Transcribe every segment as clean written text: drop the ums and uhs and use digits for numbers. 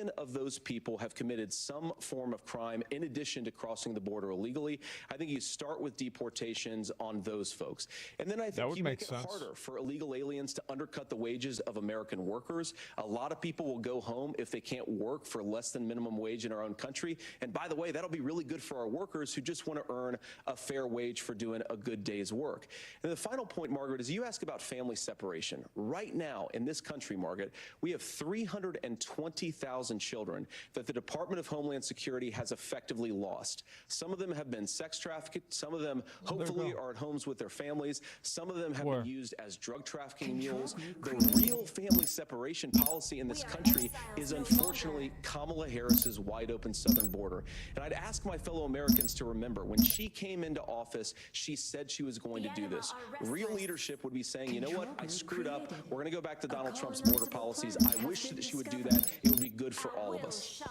million of those people have committed some form of crime in addition to crossing the border illegally. I think you start with deportations on those folks. And then I think you make it harder for illegal aliens to undercut the wages of American workers. A lot of people will go home if they can't work for less than minimum wage in our own country. And by the way, that'll be really good for our workers who just want to earn a fair wage for doing a good day's work. And the final point, Margaret, is you ask about family separation. Right now in this country, Margaret, we have 320,000 children that the Department of Homeland Security has effectively lost. Some of them have been sex trafficked. Some of them hopefully are at homes with their families. Some of them have been used as drug trafficking mules. The real family separation policy in this country is unfortunately Kamala Harris's wide open southern border. And I'd ask my fellow Americans to remember, when she came into office, she said she was going to do this. Real leadership would be saying, you know what, I screwed up. We're going to go back to Donald Trump's border policies. I wish that she would do that. It would be good for all of us.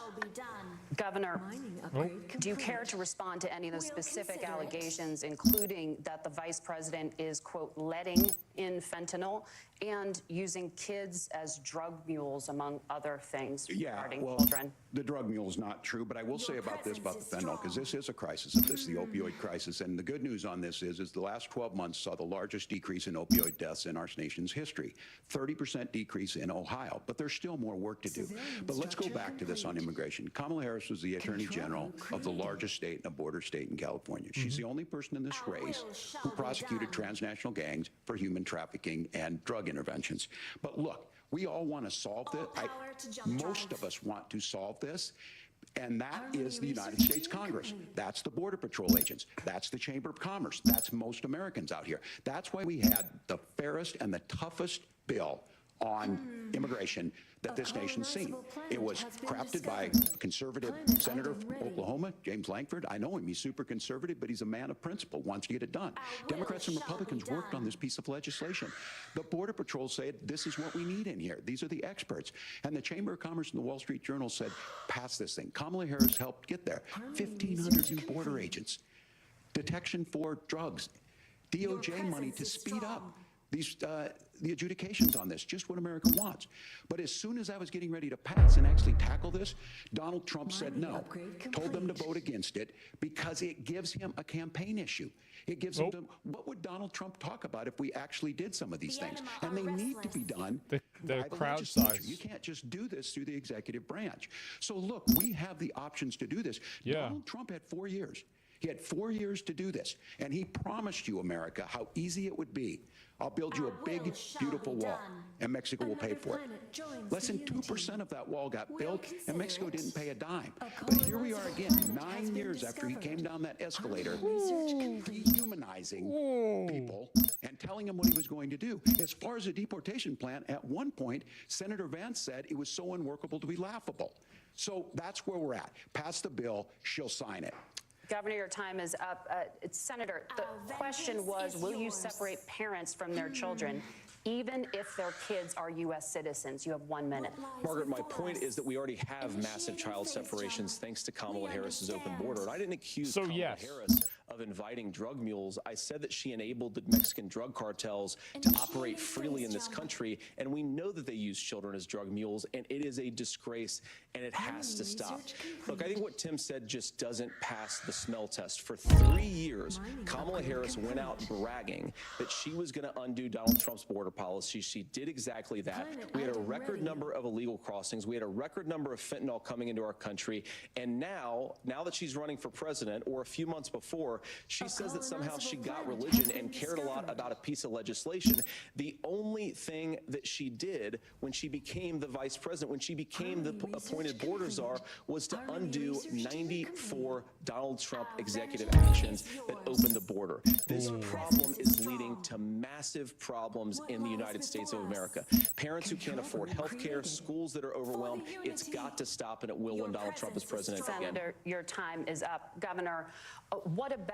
Governor, do you care to respond to any of the specific allegations, including that the vice president is, quote, letting in fentanyl and using kids as drug mules, among other things, regarding children? The drug mule is not true, but I will say about this, about the fentanyl, because this is a crisis of this, the opioid crisis. And the good news on this is the last 12 months saw the largest decrease in opioid deaths in our nation's history. 30% decrease in Ohio, but there's still more work to do. But let's go back to this on immigration. Kamala Harris was the Attorney General of the largest state and a border state in California. She's the only person in this race who prosecuted transnational gangs for human trafficking and drug interventions. But look, we all want to solve this. Most of us want to solve this. And that is the United States Congress. That's the Border Patrol agents. That's the Chamber of Commerce. That's most Americans out here. That's why we had the fairest and the toughest bill on immigration that this nation's seen. It was crafted by a conservative senator from Oklahoma, James Lankford. I know him. He's super conservative, but he's a man of principle, wants to get it done. Democrats and Republicans worked on this piece of legislation. The Border Patrol said, this is what we need in here. These are the experts. And the Chamber of Commerce and the Wall Street Journal said, pass this thing. Kamala Harris helped get there. 1,500 new border agents, detection for drugs, DOJ money to speed up the adjudications on this, just what America wants. But as soon as I was getting ready to pass and actually tackle this, Donald Trump said no, told them to vote against it because it gives him a campaign issue. It gives him what would Donald Trump talk about if we actually did some of these things? And they need to be done by the crowd legislature. size. You can't just do this through the executive branch. So look, we have the options to do this. Donald Trump had 4 years. He had 4 years to do this, and he promised you, America, how easy it would be. I'll build you a big, beautiful wall, and Mexico will pay for it. Less than 2% of that wall got built, and Mexico didn't pay a dime. But here we are again, 9 years after he came down that escalator, dehumanizing people and telling them what he was going to do. As far as the deportation plan, at one point, Senator Vance said it was so unworkable to be laughable. So that's where we're at. Pass the bill, she'll sign it. Governor, your time is up. Senator, the question was, will you separate parents from their children, even if their kids are U.S. citizens? You have 1 minute. Margaret, my point is that we already have massive child separations thanks to Kamala Harris's open border. And I didn't accuse Kamala Harris of inviting drug mules. I said that she enabled the Mexican drug cartels to operate freely in this country, and we know that they use children as drug mules, and it is a disgrace, and it has to stop. Look, I think what Tim said just doesn't pass the smell test. For 3 years, Kamala Harris went out bragging that she was going to undo Donald Trump's border policy. She did exactly that. We had a record number of illegal crossings. We had a record number of fentanyl coming into our country, and now that she's running for president, or a few months before, she says that somehow she got religion and cared a lot about a piece of legislation. The only thing that she did when she became the vice president, when she became the appointed border czar, was to undo 94 Donald Trump executive actions that opened the border. This problem is leading to massive problems in the United States of America. Parents who can't afford health care, schools that are overwhelmed. It's got to stop, and it will when Donald Trump is president again. Senator, your time is up. Governor, what about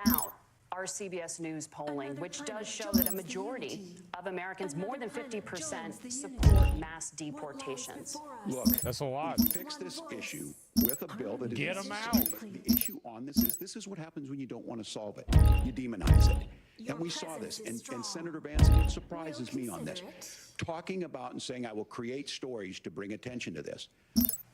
our CBS News polling, which does show that a majority of Americans, more than 50%, support mass deportations? Look, that's a lot. Fix this issue with a bill that Get them out. The issue on this is what happens when you don't want to solve it. You demonize it. And we saw this, and Senator Vance, it surprises me on this, talking about and saying, I will create stories to bring attention to this.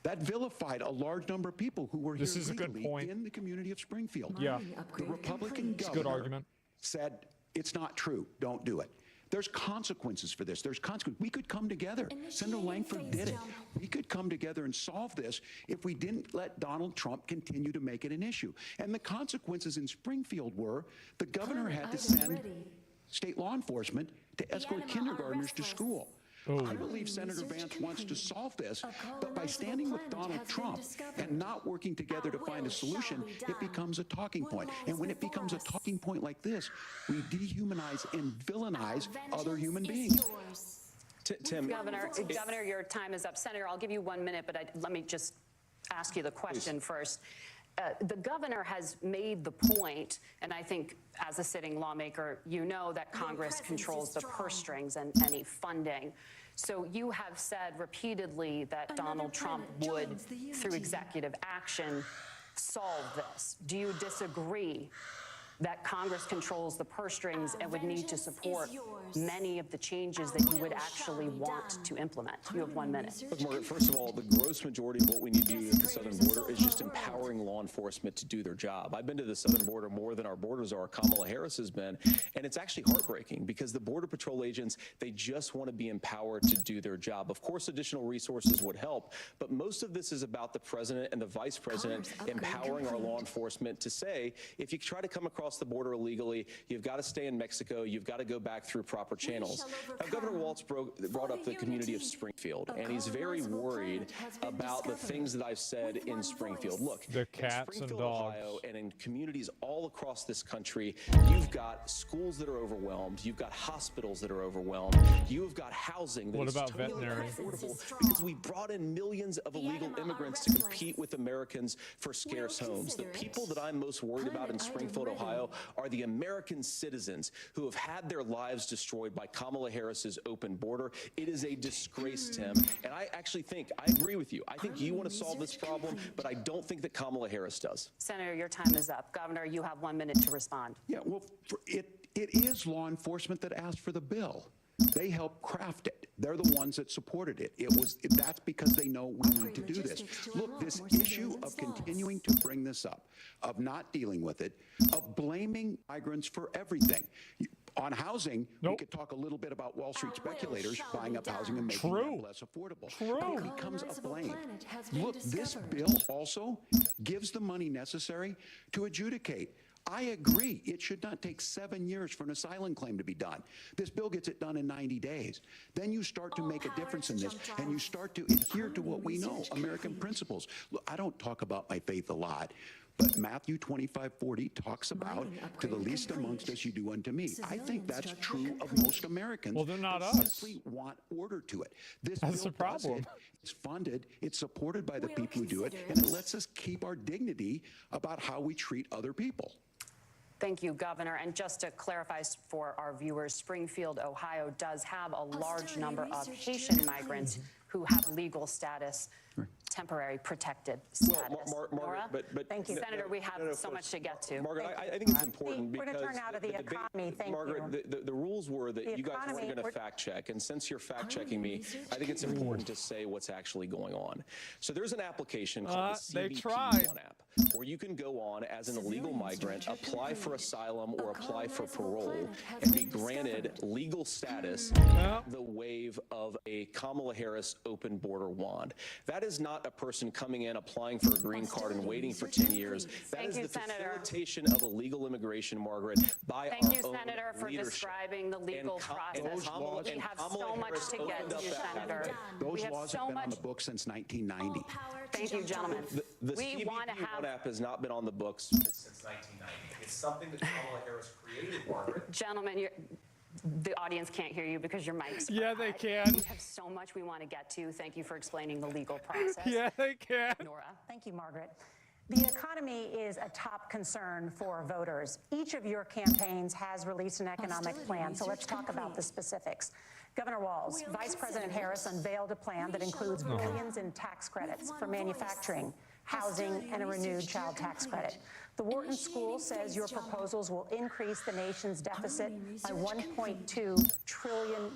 That vilified a large number of people who were here This is a good legally point. in the community of Springfield. Yeah. The Republican It's a governor good argument. said, it's not true, don't do it. There's consequences for this. There's consequences. We could come together. Senator Langford did it. We could come together and solve this if we didn't let Donald Trump continue to make it an issue. And the consequences in Springfield were the governor had to send state law enforcement to escort kindergartners to school. I believe Senator Vance wants to solve this, but by standing with Donald Trump and not working together to find a solution, it becomes a talking point. And when it becomes a talking point like this, we dehumanize and villainize other human beings. Tim, Governor, your time is up. Senator, I'll give you 1 minute, but let me just ask you the question first. The governor has made the point, and I think as a sitting lawmaker, you know that Congress controls the purse strings and any funding. So you have said repeatedly that Donald Trump would, through executive action, solve this. Do you disagree that Congress controls the purse strings and would need to support many of the changes that you would actually want to implement? You have 1 minute. Look, Margaret, first of all, the gross majority of what we need to do at the southern border is just empowering law enforcement to do their job. I've been to the southern border more than our borders are. Kamala Harris has been, and it's actually heartbreaking because the Border Patrol agents, they just want to be empowered to do their job. Of course, additional resources would help, but most of this is about the president and the vice president empowering our law enforcement to say, if you try to come across the border illegally, you've got to stay in Mexico, you've got to go back through proper channels. Now, Governor Walz brought up the community of Springfield, and he's very worried about the things that I've said in Springfield. Look, The cats in and Springfield, dogs. Ohio, and in communities all across this country, you've got schools that are overwhelmed, you've got hospitals that are overwhelmed, you've got housing that What is about totally veterinary? unaffordable because we brought in millions of illegal immigrants to compete with Americans for scarce homes. The people that I'm most worried about in Springfield, Ohio, are the American citizens who have had their lives destroyed by Kamala Harris's open border. It is a disgrace, Tim. And I actually think, I agree with you. I think you want to solve this problem, but I don't think that Kamala Harris does. Senator, your time is up. Governor, you have 1 minute to respond. Yeah, well, it is law enforcement that asked for the bill. They helped craft it. They're the ones that supported it. That's because they know we need to do this. Look, this issue of continuing to bring this up, of not dealing with it, of blaming migrants for everything. On housing, we could talk a little bit about Wall Street speculators buying up housing and making it less affordable. But it becomes a blame. Look, this bill also gives the money necessary to adjudicate. I agree. It should not take 7 years for an asylum claim to be done. This bill gets it done in 90 days. Then you start to make a difference in this, and you start to adhere to what we know, American principles. Look, I don't talk about my faith a lot, but Matthew 25:40 talks about, to the least amongst us you do unto me. I think that's true of most Americans. Well, they're not They us. simply want order to it. This That's bill the problem. does it. It's funded, it's supported by the people who do it, and it lets us keep our dignity about how we treat other people. Thank you, Governor. And just to clarify for our viewers, Springfield, Ohio does have a large number of Haitian migrants who have legal status, temporary protected status. Nora? Thank you. Senator, we have so much to get to. Margaret, I think it's important We're because going to turn out of the economy. Thank Margaret, you. the rules were that The you guys weren't economy, going to we're- fact check, and since you're fact checking me, I think it's important to say what's actually going on. So there's an application called the they CBP tried. One app, where you can go on as an illegal migrant, apply for asylum or apply for parole, and be granted legal status the wave of a Kamala Harris open border wand. That is not a person coming in, applying for a green card and waiting for 10 years. That is the facilitation of illegal immigration, Margaret, by our own Thank you, Senator, for leadership. describing the legal process. We have so much to get to, Senator. Those We have laws so have been on much. the books since 1990. Thank you, gentlemen. The We want to CBP One have, app has not been on the books since 1990. It's something that Kamala Harris created, Margaret. gentlemen, the audience can't hear you because your mics are Yeah, they hot. can. We have so much we want to get to. Thank you for explaining the legal process. Yeah, they can. Nora? Thank you, Margaret. The economy is a top concern for voters. Each of your campaigns has released an economic plan, so let's talk about the specifics. Governor Walz, Vice President Harris unveiled a plan that includes billions in tax credits for manufacturing, housing, and a renewed child tax credit. The Wharton School says your proposals will increase the nation's deficit by $1.2 trillion.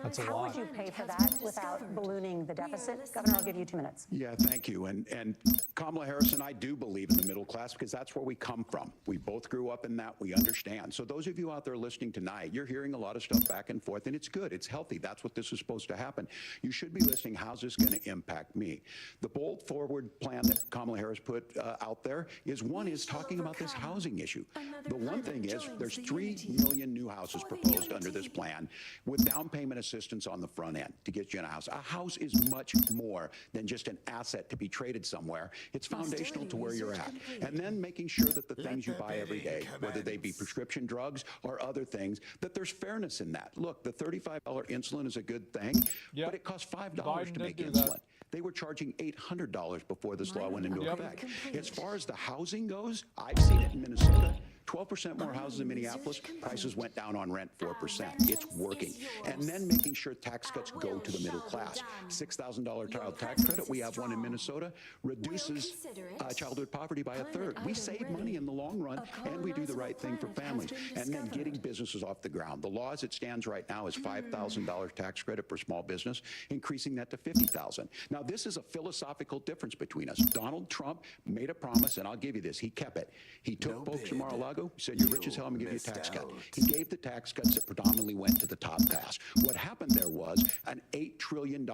That's a How lot. would you pay for that without ballooning the deficit? Governor, I'll give you 2 minutes. Yeah, thank you. And Kamala Harris and I do believe in the middle class because that's where we come from. We both grew up in that. We understand. So those of you out there listening tonight, you're hearing a lot of stuff back and forth, and it's good. It's healthy. That's what this is supposed to happen. You should be listening. How's this going to impact me? The bold forward plan that Kamala Harris put out there is talking about this housing issue. The one thing is there's 3 million new houses proposed under this plan with down payment assistance on the front end to get you in a house. A house is much more than just an asset to be traded somewhere. It's foundational to where you're at. And then making sure that the things you buy every day, whether they be prescription drugs or other things, that there's fairness in that. Look, the $35 insulin is a good thing, but it costs $5 to make insulin. They were charging $800 before this law went into effect. As far as the housing goes, I've seen it in Minnesota. 12% more houses in Minneapolis, prices went down on rent 4%. It's working. And then making sure tax cuts go to the middle class. $6,000 child tax credit, we have one in Minnesota, reduces childhood poverty by 1/3. We save money in the long run, and we do the right thing for families. And then getting businesses off the ground. The law as it stands right now is $5,000 tax credit for small business, increasing that to $50,000. Now, this is a philosophical difference between us. Donald Trump made a promise, and I'll give you this. He kept it. He took folks from Mar-a-Lago, said, you're rich as hell, I'm going to give you a tax cut. He gave the tax cuts that predominantly went to the top class. What happened there was an $8 trillion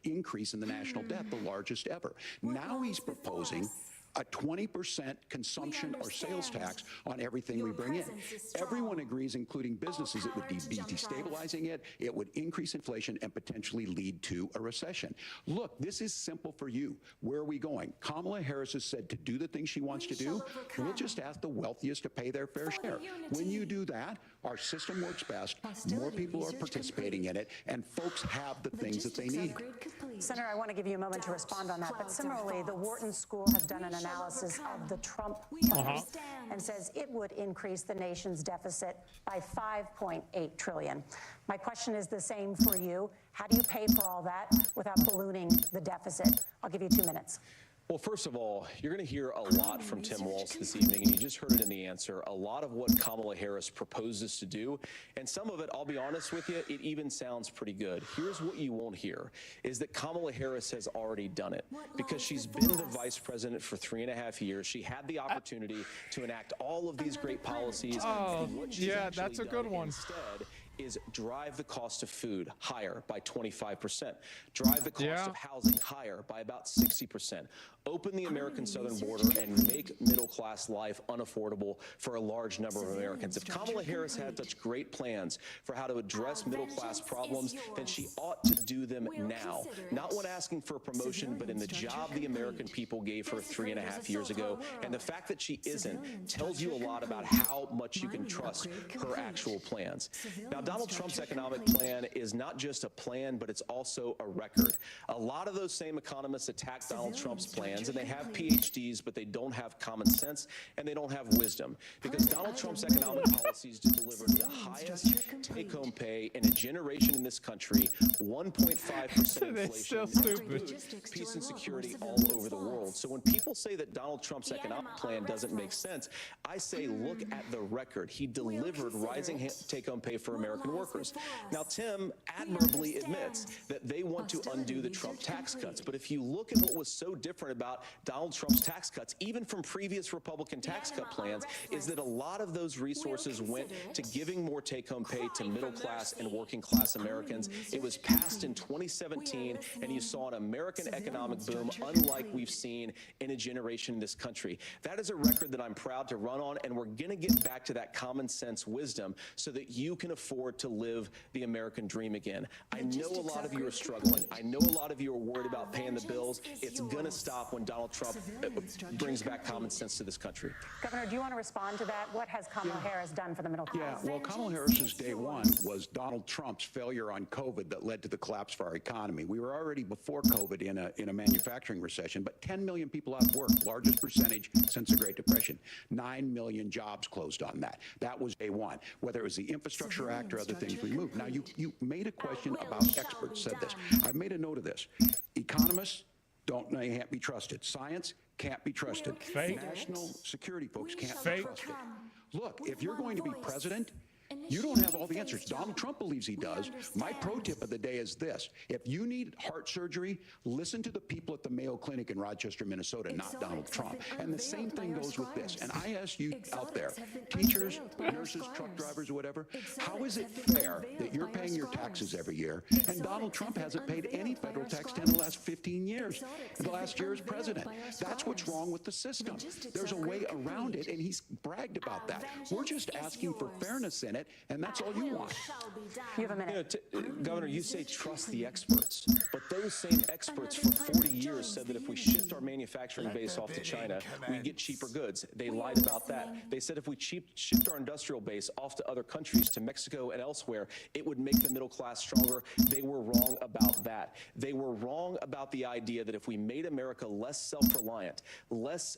increase in the national debt, the largest ever. Now he's proposing a 20% consumption or sales tax on everything we bring in. Everyone agrees, including businesses, it would be destabilizing it, it would increase inflation and potentially lead to a recession. Look, this is simple for you. Where are we going? Kamala Harris has said to do the things she wants to do, we'll just ask the wealthiest to pay their fair share. When you do that, our system works best, more people are participating in it, and folks have the things that they need. Senator, I want to give you a moment to respond on that, but similarly, the Wharton School has done an analysis of the Trump plan and says it would increase the nation's deficit by $5.8 trillion. My question is the same for you. How do you pay for all that without ballooning the deficit? I'll give you 2 minutes. Well, first of all, you're going to hear a lot from Tim Walz this evening, and you just heard it in the answer, a lot of what Kamala Harris proposes to do, and some of it, I'll be honest with you, it even sounds pretty good. Here's what you won't hear, is that Kamala Harris has already done it, because she's been the vice president for 3.5 years. She had the opportunity to enact all of these great policies. And what she's that's a good one. Instead is drive the cost of food higher by 25%, drive the cost of housing higher by about 60%, open the American southern border and make middle-class life unaffordable for a large number of Americans. If Kamala Harris had such great plans for how to address middle-class problems, then she ought to do them now. Not when asking for a promotion, but in the job the American people gave her 3.5 years ago. And the fact that she isn't tells you a lot about how much you can trust her actual plans. Now, Donald Trump's economic plan is not just a plan, but it's also a record. A lot of those same economists attack Donald Trump's plans, and they have PhDs, but they don't have common sense, and they don't have wisdom. Because Donald Trump's economic policies delivered the highest take-home pay in a generation in this country, 1.5% inflation, peace and security all over the world. So when people say that Donald Trump's economic plan doesn't make sense, I say look at the record. He delivered rising take-home pay for American workers. Now, Tim admirably admits that they want to undo the Trump tax cuts. But if you look at what was so different about Donald Trump's tax cuts, even from previous Republican tax cut plans, is that a lot of those resources went to giving more take-home pay to middle-class and working-class Americans. It was passed in 2017, and you saw an American economic boom unlike we've seen in a generation in this country. That is a record that I'm proud to run on, and we're going to get back to that common sense wisdom so that you can afford to live the American dream again. I know a lot of you are struggling. I know a lot of you are worried about paying the bills. It's going to stop when Donald Trump brings back common sense to this country. Governor, do you want to respond to that? What has Kamala Harris done for the middle class? Yeah, well, Kamala Harris's day one was Donald Trump's failure on COVID that led to the collapse of our economy. We were already before COVID in a manufacturing recession, but 10 million people out of work, largest percentage since the Great Depression. 9 million jobs closed on that. That was day one. Whether it was the Infrastructure Act or other things removed. Now, you made a question about experts said this. I've made a note of this. Economists, can't be trusted. Science can't be trusted. Fake. National security folks can't Fake. be trusted. Look, if you're going to be president, you don't have all the answers. Donald Trump believes he does. My pro tip of the day is this. If you need heart surgery, listen to the people at the Mayo Clinic in Rochester, Minnesota, not Donald Trump. And the same thing goes with this. And I ask you out there, teachers, nurses, truck drivers, or whatever, how is it fair that you're paying your taxes every year and Donald Trump hasn't paid any federal tax in the last 15 years, the last year as president? That's what's wrong with the system. There's a way around it, and he's bragged about that. We're just asking for fairness in it, and that's all you want. You have a minute. Governor, you say trust the experts, but those same experts for 40 years said that if we shift our manufacturing base off to China, we get cheaper goods. They lied about that. They said if we shift our industrial base off to other countries, to Mexico and elsewhere, it would make the middle class stronger. They were wrong about that. They were wrong about the idea that if we made America less self-reliant, less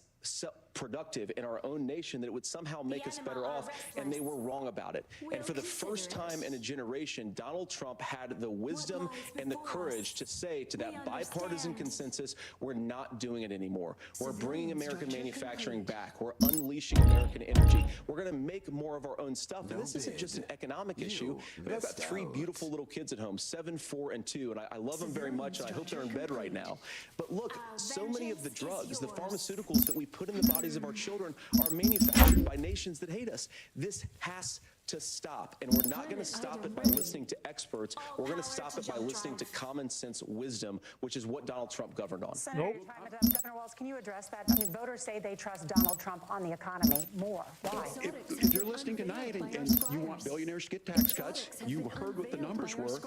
productive in our own nation, that it would somehow make us better off, and they were wrong about it. And for the first time in a generation, Donald Trump had the wisdom and the courage to say to that bipartisan consensus, we're not doing it anymore. We're bringing American manufacturing back. We're unleashing American energy. We're going to make more of our own stuff. And this isn't just an economic issue. But I've got three beautiful little kids at home, 7, 4, and 2, and I love them very much, and I hope they're in bed right now. But look, so many of the drugs, the pharmaceuticals that we put in the bodies of our children are manufactured by nations that hate us. This has to stop, and we're not going to stop it by listening to experts. We're going to stop it by listening to common sense wisdom, which is what Donald Trump governed on. Senator, your time is up. Governor Walz, can you address that? I mean, voters say they trust Donald Trump on the economy more. Why? If you're listening tonight and you want billionaires to get tax cuts, you heard what the numbers were.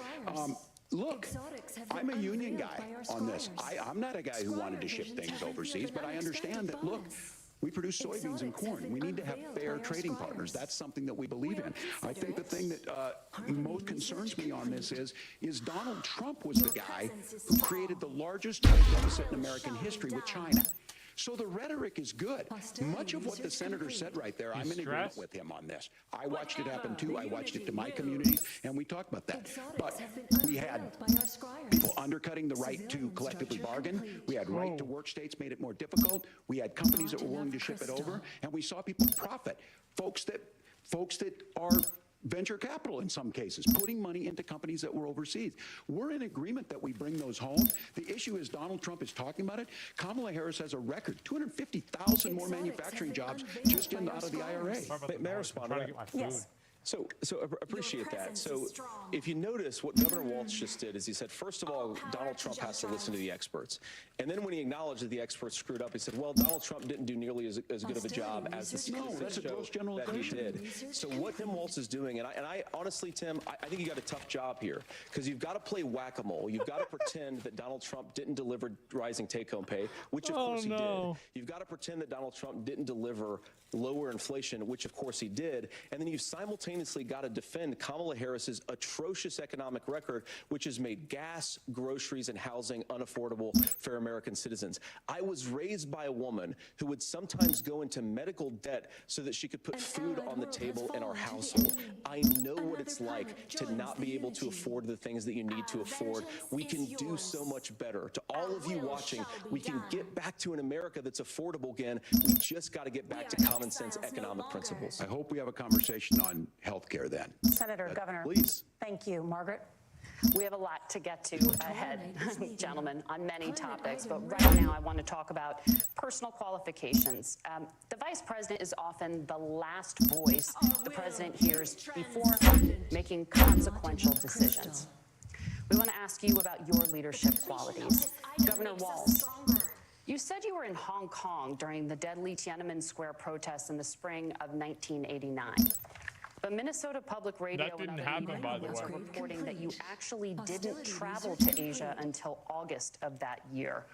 Look, I'm a union guy on this. I'm not a guy who wanted to ship things overseas, but I understand that, look, we produce soybeans and corn. We need to have fair trading partners. That's something that we believe in. I think the thing that most concerns me on this is Donald Trump was the guy who created the largest trade deficit in American history with China. So the rhetoric is good. Much of what the senator said right there, I'm in agreement with him on this. I watched it happen too. I watched it to my community, and we talked about that. But we had people undercutting the right to collectively bargain. We had right to work states made it more difficult. We had companies that were willing to ship it over, and we saw people profit. Folks that are venture capital in some cases, putting money into companies that were overseas. We're in agreement that we bring those home. The issue is Donald Trump is talking about it. Kamala Harris has a record, 250,000 more manufacturing jobs just in out of the IRA. May I respond? Yes. So appreciate that. So if you notice, what Governor Walz just did is he said, first of all, Donald Trump has to listen to the experts. And then when he acknowledged that the experts screwed up, he said, well, Donald Trump didn't do nearly as good of a job as the statistics show that he did. So what Tim Walz is doing, and I honestly, Tim, I think you got a tough job here, because you've got to play whack-a-mole. You've got to pretend that Donald Trump didn't deliver rising take-home pay, which of course he did. You've got to pretend that Donald Trump didn't deliver lower inflation, which of course he did. And then you've simultaneously got to defend Kamala Harris's atrocious economic record, which has made gas, groceries, and housing unaffordable for American citizens. I was raised by a woman who would sometimes go into medical debt so that she could put food on the table in our household. I know what it's like to not be able to afford the things that you need to afford. We can do so much better. To all of you watching, we can get back to an America that's affordable again. We just got to get back to common sense economic principles. I hope we have a conversation on health care then. Senator, Governor. Please. Thank you. Margaret? We have a lot to get to ahead, gentlemen, on many topics, but right now I want to talk about personal qualifications. The vice president is often the last voice the president hears before making consequential decisions. We want to ask you about your leadership qualities. Governor Walz, you said you were in Hong Kong during the deadly Tiananmen Square protests in the spring of 1989. But Minnesota Public Radio and other media outlets are reporting that you actually didn't travel to Asia until August of that year.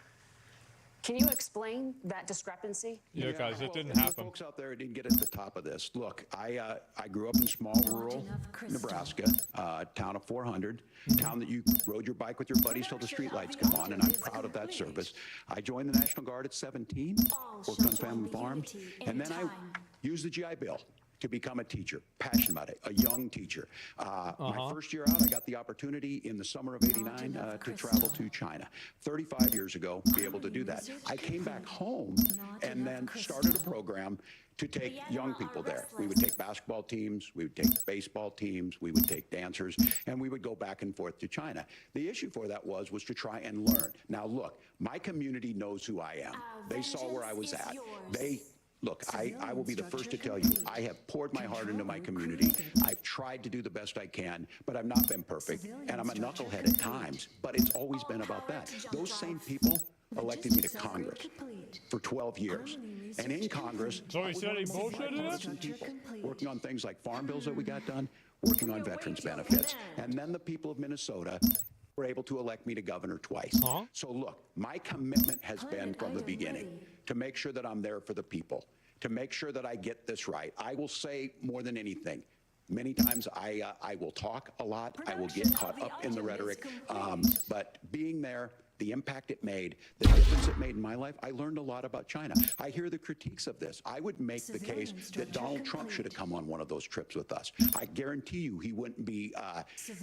Can you explain that discrepancy? Yeah, guys, it didn't For happen. folks out there who didn't get at the top of this, look, I grew up in small rural Nebraska, town of 400, town that you rode your bike with your buddies till the streetlights come on, and I'm proud of that service. I joined the National Guard at 17, worked on family farms, and then I used the GI Bill to become a teacher, passionate about it, a young teacher. My first year out, I got the opportunity in the summer of '89 to travel to China. 35 years ago, be able to do that. I came back home and then started a program to take young people there. We would take basketball teams, we would take baseball teams, we would take dancers, and we would go back and forth to China. The issue for that was to try and learn. Now look, my community knows who I am. They saw where I was at. Look, I will be the first to tell you, I have poured my heart into my community. I've tried to do the best I can, but I've not been perfect, and I'm a knucklehead at times, but it's always been about that. Those same people elected me to Congress for 12 years. And in Congress, so he said he bullshitted it? People working on things like farm bills that we got done, working on veterans benefits. And then the people of Minnesota were able to elect me to governor twice. So look, my commitment has been from the beginning to make sure that I'm there for the people, to make sure that I get this right. I will say more than anything, many times I will talk a lot, I will get caught up in the rhetoric, but being there, the impact it made, the difference it made in my life, I learned a lot about China. I hear the critiques of this. I would make the case that Donald Trump should have come on one of those trips with us. I guarantee you he wouldn't be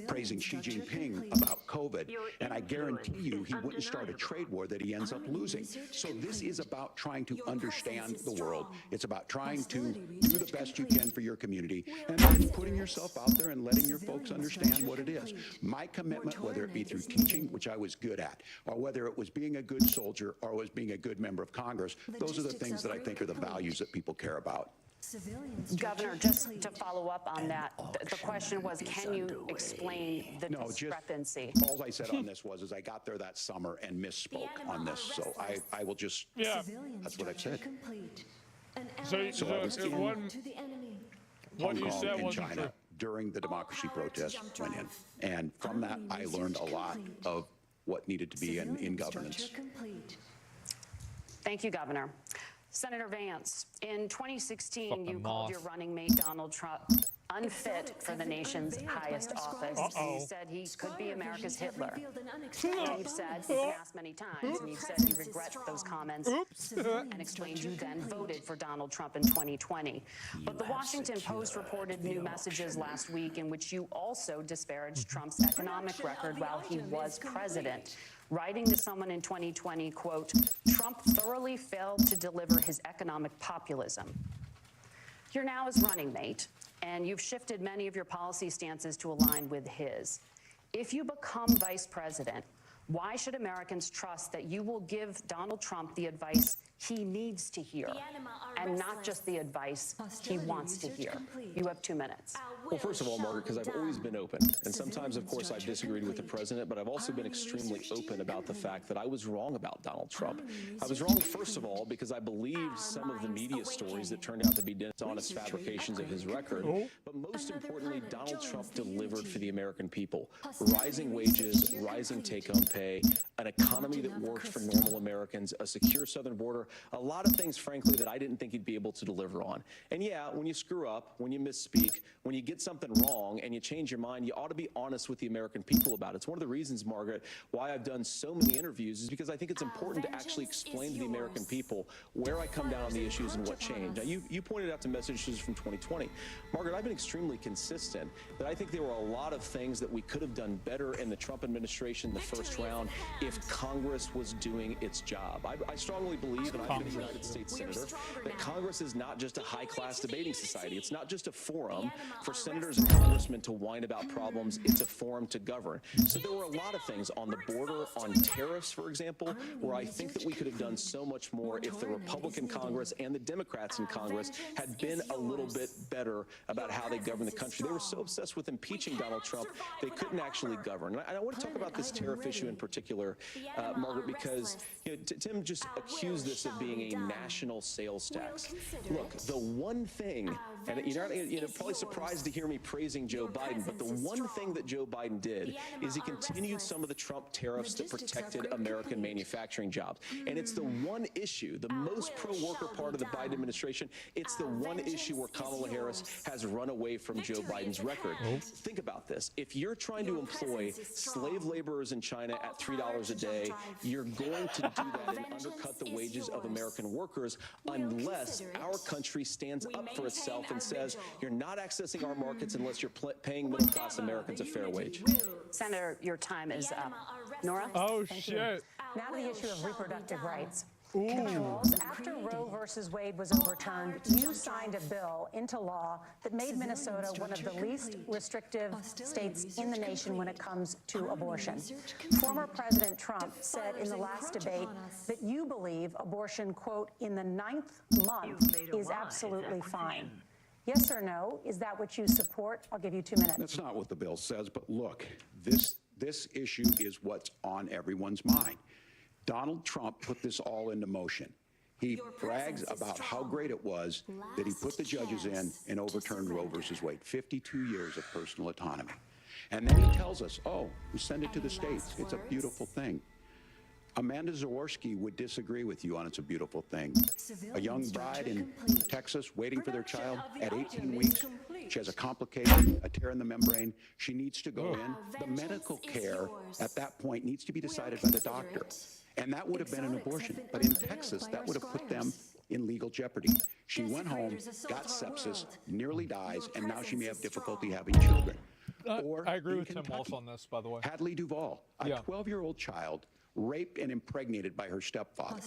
praising Xi Jinping about COVID, and I guarantee you he wouldn't start a trade war that he ends up losing. So this is about trying to understand the world. It's about trying to do the best you can for your community, and then putting yourself out there and letting your folks understand what it is. My commitment, whether it be through teaching, which I was good at, or whether it was being a good soldier or was being a good member of Congress, those are the things that I think are the values that people care about. Governor, just to follow up on that, the question was, can you explain the discrepancy? All I said on this was I got there that summer and misspoke on this, so I will just, that's what I said. So I was in what you said in wasn't China true. during the democracy protests went in, and from that I learned a lot of what needed to be in governance. Thank you, Governor. Senator Vance, in 2016, you called your running mate Donald Trump unfit for the nation's highest office. You said he could be America's Hitler. And you've said, you've been asked many times, and you've said you regret those comments and explained you then voted for Donald Trump in 2020. But the Washington Post reported new messages last week in which you also disparaged Trump's economic record while he was president, writing to someone in 2020, quote, Trump thoroughly failed to deliver his economic populism. You're now his running mate, and you've shifted many of your policy stances to align with his. If you become vice president, why should Americans trust that you will give Donald Trump the advice he needs to hear, and not just the advice he wants to hear? You have 2 minutes. Well, first of all, Margaret, because I've always been open, and sometimes, of course, I've disagreed with the president, but I've also been extremely open about the fact that I was wrong about Donald Trump. I was wrong, first of all, because I believed some of the media stories that turned out to be dishonest fabrications of his record, but most importantly, Donald Trump delivered for the American people. Rising wages, rising take-home pay, an economy that worked for normal Americans, a secure southern border, a lot of things, frankly, that I didn't think he'd be able to deliver on. And yeah, when you screw up, when you misspeak, when you get something wrong and you change your mind, you ought to be honest with the American people about it. It's one of the reasons, Margaret, why I've done so many interviews is because I think it's important to actually explain to the American people where I come down on the issues and what changed. Now, you pointed out to messages from 2020. Margaret, I've been extremely consistent that I think there were a lot of things that we could have done better in the Trump administration the first round if Congress was doing its job. I strongly believe, and I've been a United States Senator, that Congress is not just a high-class debating society. It's not just a forum for senators and congressmen to whine about problems. It's a forum to govern. So there were a lot of things on the border, on tariffs, for example, where I think that we could have done so much more if the Republican Congress and the Democrats in Congress had been a little bit better about how they govern the country. They were so obsessed with impeaching Donald Trump, they couldn't actually govern. And I want to talk about this tariff issue in particular, Margaret, because Tim just accused this of being a national sales tax. Look, the one thing, and you're probably surprised to hear me praising Joe Biden, but the one thing that Joe Biden did is he continued some of the Trump tariffs that protected American manufacturing jobs. And it's the one issue, the most pro-worker part of the Biden administration, it's the one issue where Kamala Harris has run away from Joe Biden's record. Think about this. If you're trying to employ slave laborers in China at $3 a day, you're going to do that and undercut the wages of American workers unless our country stands up for itself and says, you're not accessing our markets unless you're paying middle-class Americans a fair wage. Senator, your time is up. Nora? Oh, shit. Now to the issue of reproductive rights. Governor Walz, after Roe versus Wade was overturned, you signed a bill into law that made Minnesota one of the least restrictive states in the nation when it comes to abortion. Former President Trump said in the last debate that you believe abortion, quote, in the 9th month is absolutely fine. Yes or no? Is that what you support? I'll give you 2 minutes. That's not what the bill says, but look, this issue is what's on everyone's mind. Donald Trump put this all into motion. He brags about how great it was that he put the judges in and overturned Roe versus Wade, 52 years of personal autonomy. And then he tells us, oh, we send it to the states. It's a beautiful thing. Amanda Zaworski would disagree with you on it's a beautiful thing. A young bride in Texas waiting for their child at 18 weeks. She has a complication, a tear in the membrane. She needs to go in. The medical care at that point needs to be decided by the doctor. And that would have been an abortion. But in Texas, that would have put them in legal jeopardy. She went home, got sepsis, nearly dies, and now she may have difficulty having children. Or I agree in with Tim Kentucky, Wolf on this, by the way. Hadley Duvall, a 12-year-old child raped and impregnated by her stepfather.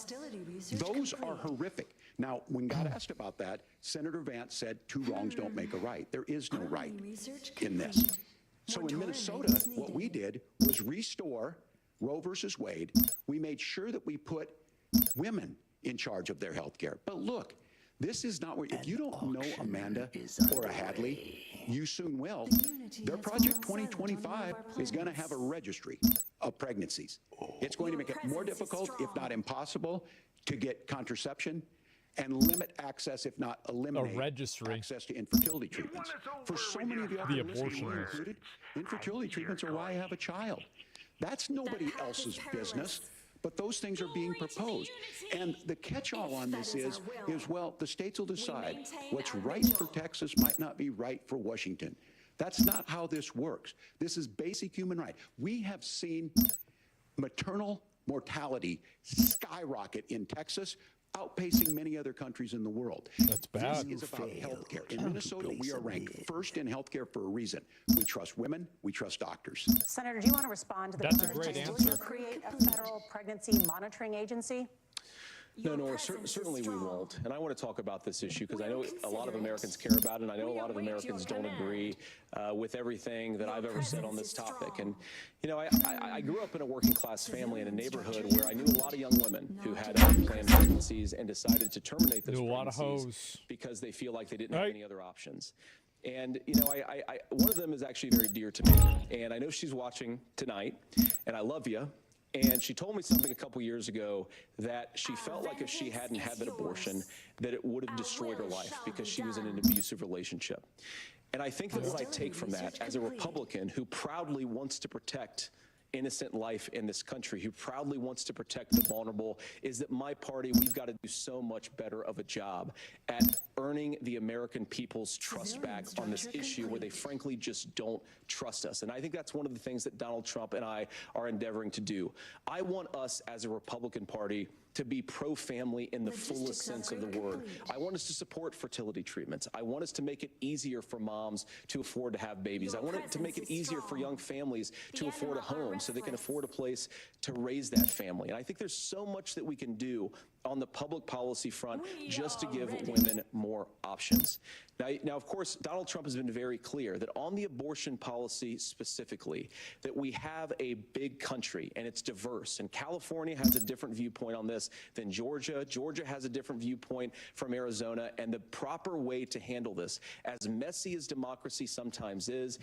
Those are horrific. Now, when God asked about that, Senator Vance said 2 wrongs don't make a right. There is no right in this. So in Minnesota, what we did was restore Roe versus Wade. We made sure that we put women in charge of their health care. But look, this is not where, if you don't know Amanda or a Hadley, you soon will. Their Project 2025 is going to have a registry of pregnancies. It's going to make it more difficult, if not impossible, to get contraception and limit access, if not eliminate access to infertility treatments. For so many of you out there listening, included, infertility treatments are why I have a child. That's nobody else's business. But those things are being proposed. And the catch-all on this is, well, the states will decide what's right for Texas might not be right for Washington. That's not how this works. This is basic human right. We have seen maternal mortality skyrocket in Texas, outpacing many other countries in the world. That's bad. This is about health care. In Minnesota, we are ranked first in health care for a reason. We trust women. We trust doctors. Senator, do you want to respond to the That's a great answer. Will you create a federal pregnancy monitoring agency? No, Nora, certainly we won't. And I want to talk about this issue because I know a lot of Americans care about it, and I know a lot of Americans don't agree with everything that I've ever said on this topic. And, you know, I grew up in a working-class family in a neighborhood where I knew a lot of young women who had unplanned pregnancies and decided to terminate those pregnancies because they feel like they didn't have any other options. And, you know, one of them is actually very dear to me. And I know she's watching tonight, and I love you. And she told me something a couple years ago that she felt like if she hadn't had that abortion, that it would have destroyed her life because she was in an abusive relationship. And I think that what I take from that as a Republican who proudly wants to protect innocent life in this country, who proudly wants to protect the vulnerable, is that my party, we've got to do so much better of a job at earning the American people's trust back on this issue where they frankly just don't trust us. And I think that's one of the things that Donald Trump and I are endeavoring to do. I want us as a Republican Party to be pro-family in the fullest sense of the word. I want us to support fertility treatments. I want us to make it easier for moms to afford to have babies. I want it to make it easier for young families to afford a home so they can afford a place to raise that family. And I think there's so much that we can do on the public policy front just to give women more options. Now, of course, Donald Trump has been very clear that on the abortion policy specifically, that we have a big country and it's diverse. And California has a different viewpoint on this than Georgia. Georgia has a different viewpoint from Arizona. And the proper way to handle this, as messy as democracy sometimes is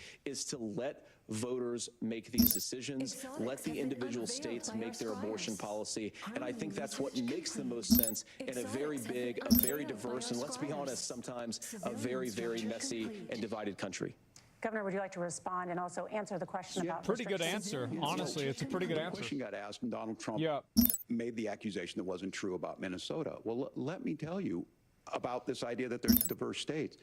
to let voters make these decisions, let the individual states make their abortion policy. And I think that's what makes the most sense in a very big, a very diverse, and let's be honest, sometimes a very, very messy and divided country. Governor, would you like to respond and also answer the question about pretty good answer. Honestly, it's a pretty good answer. The question got asked, and Donald Trump made the accusation that wasn't true about Minnesota. Well, let me tell you about this idea that there's diverse states.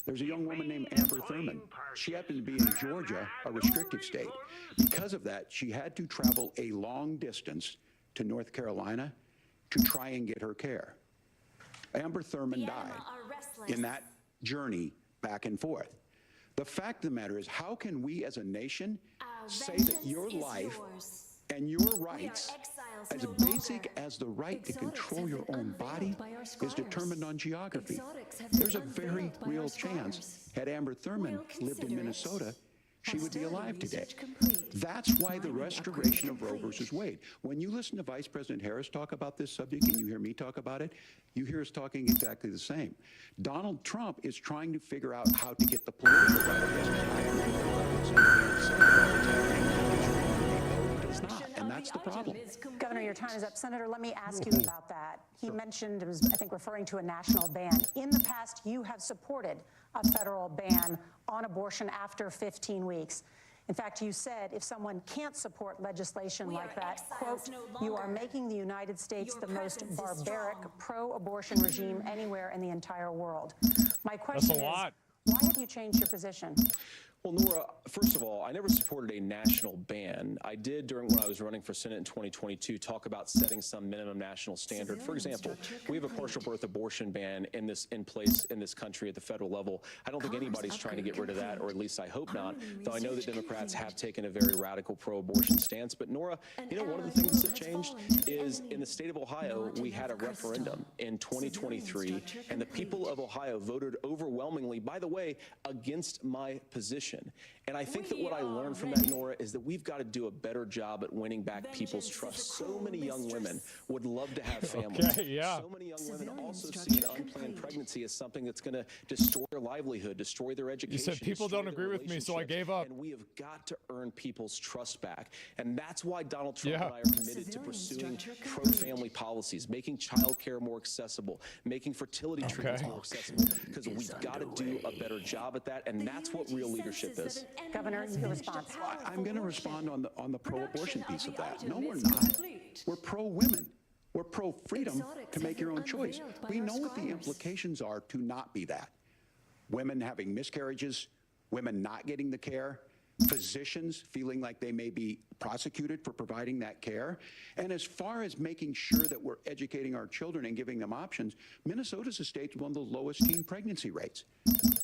There's a young woman named Amber Thurman. She happened to be in Georgia, a restricted state. Because of that, she had to travel a long distance to North Carolina to try and get her care. Amber Thurman died in that journey back and forth. The fact of the matter is, how can we as a nation say that your life and your rights, as basic as the right to control your own body, is determined on geography? There's a very real chance, had Amber Thurman lived in Minnesota, she would be alive today. That's why the restoration of Roe versus Wade. When you listen to Vice President Harris talk about this subject and you hear me talk about it, you hear us talking exactly the same. Donald Trump is trying to figure out how to get the political right of this. It's not, and that's the problem. Governor, your time is up. Senator, let me ask you about that. He mentioned, it was, I think, referring to a national ban. In the past, you have supported a federal ban on abortion after 15 weeks. In fact, you said if someone can't support legislation like that, quote, you are making the United States the most barbaric pro-abortion regime anywhere in the entire world. My question is, why have you changed your position? Well, Nora, first of all, I never supported a national ban. I did, when I was running for Senate in 2022, talk about setting some minimum national standard. For example, we have a partial birth abortion ban in place in this country at the federal level. I don't think anybody's trying to get rid of that, or at least I hope not, though I know that Democrats have taken a very radical pro-abortion stance. But Nora, you know, one of the things that changed is in the state of Ohio, we had a referendum in 2023, and the people of Ohio voted overwhelmingly, by the way, against my position. And I think that what I learned from that, Nora, is that we've got to do a better job at winning back people's trust. So many young women would love to have families. So many young women also see an unplanned pregnancy as something that's going to destroy their livelihood, destroy their education. You said people don't agree with me, so I gave up. And we have got to earn people's trust back. And that's why Donald Trump and I are committed to pursuing pro-family policies, making child care more accessible, making fertility treatments more accessible, because we've got to do a better job at that. And that's what real leadership is. Governor, your response. I'm going to respond on the pro-abortion piece of that. No, we're not. We're pro-women. We're pro-freedom to make your own choice. We know what the implications are to not be that. Women having miscarriages, women not getting the care, physicians feeling like they may be prosecuted for providing that care. And as far as making sure that we're educating our children and giving them options, Minnesota's a state with one of the lowest teen pregnancy rates.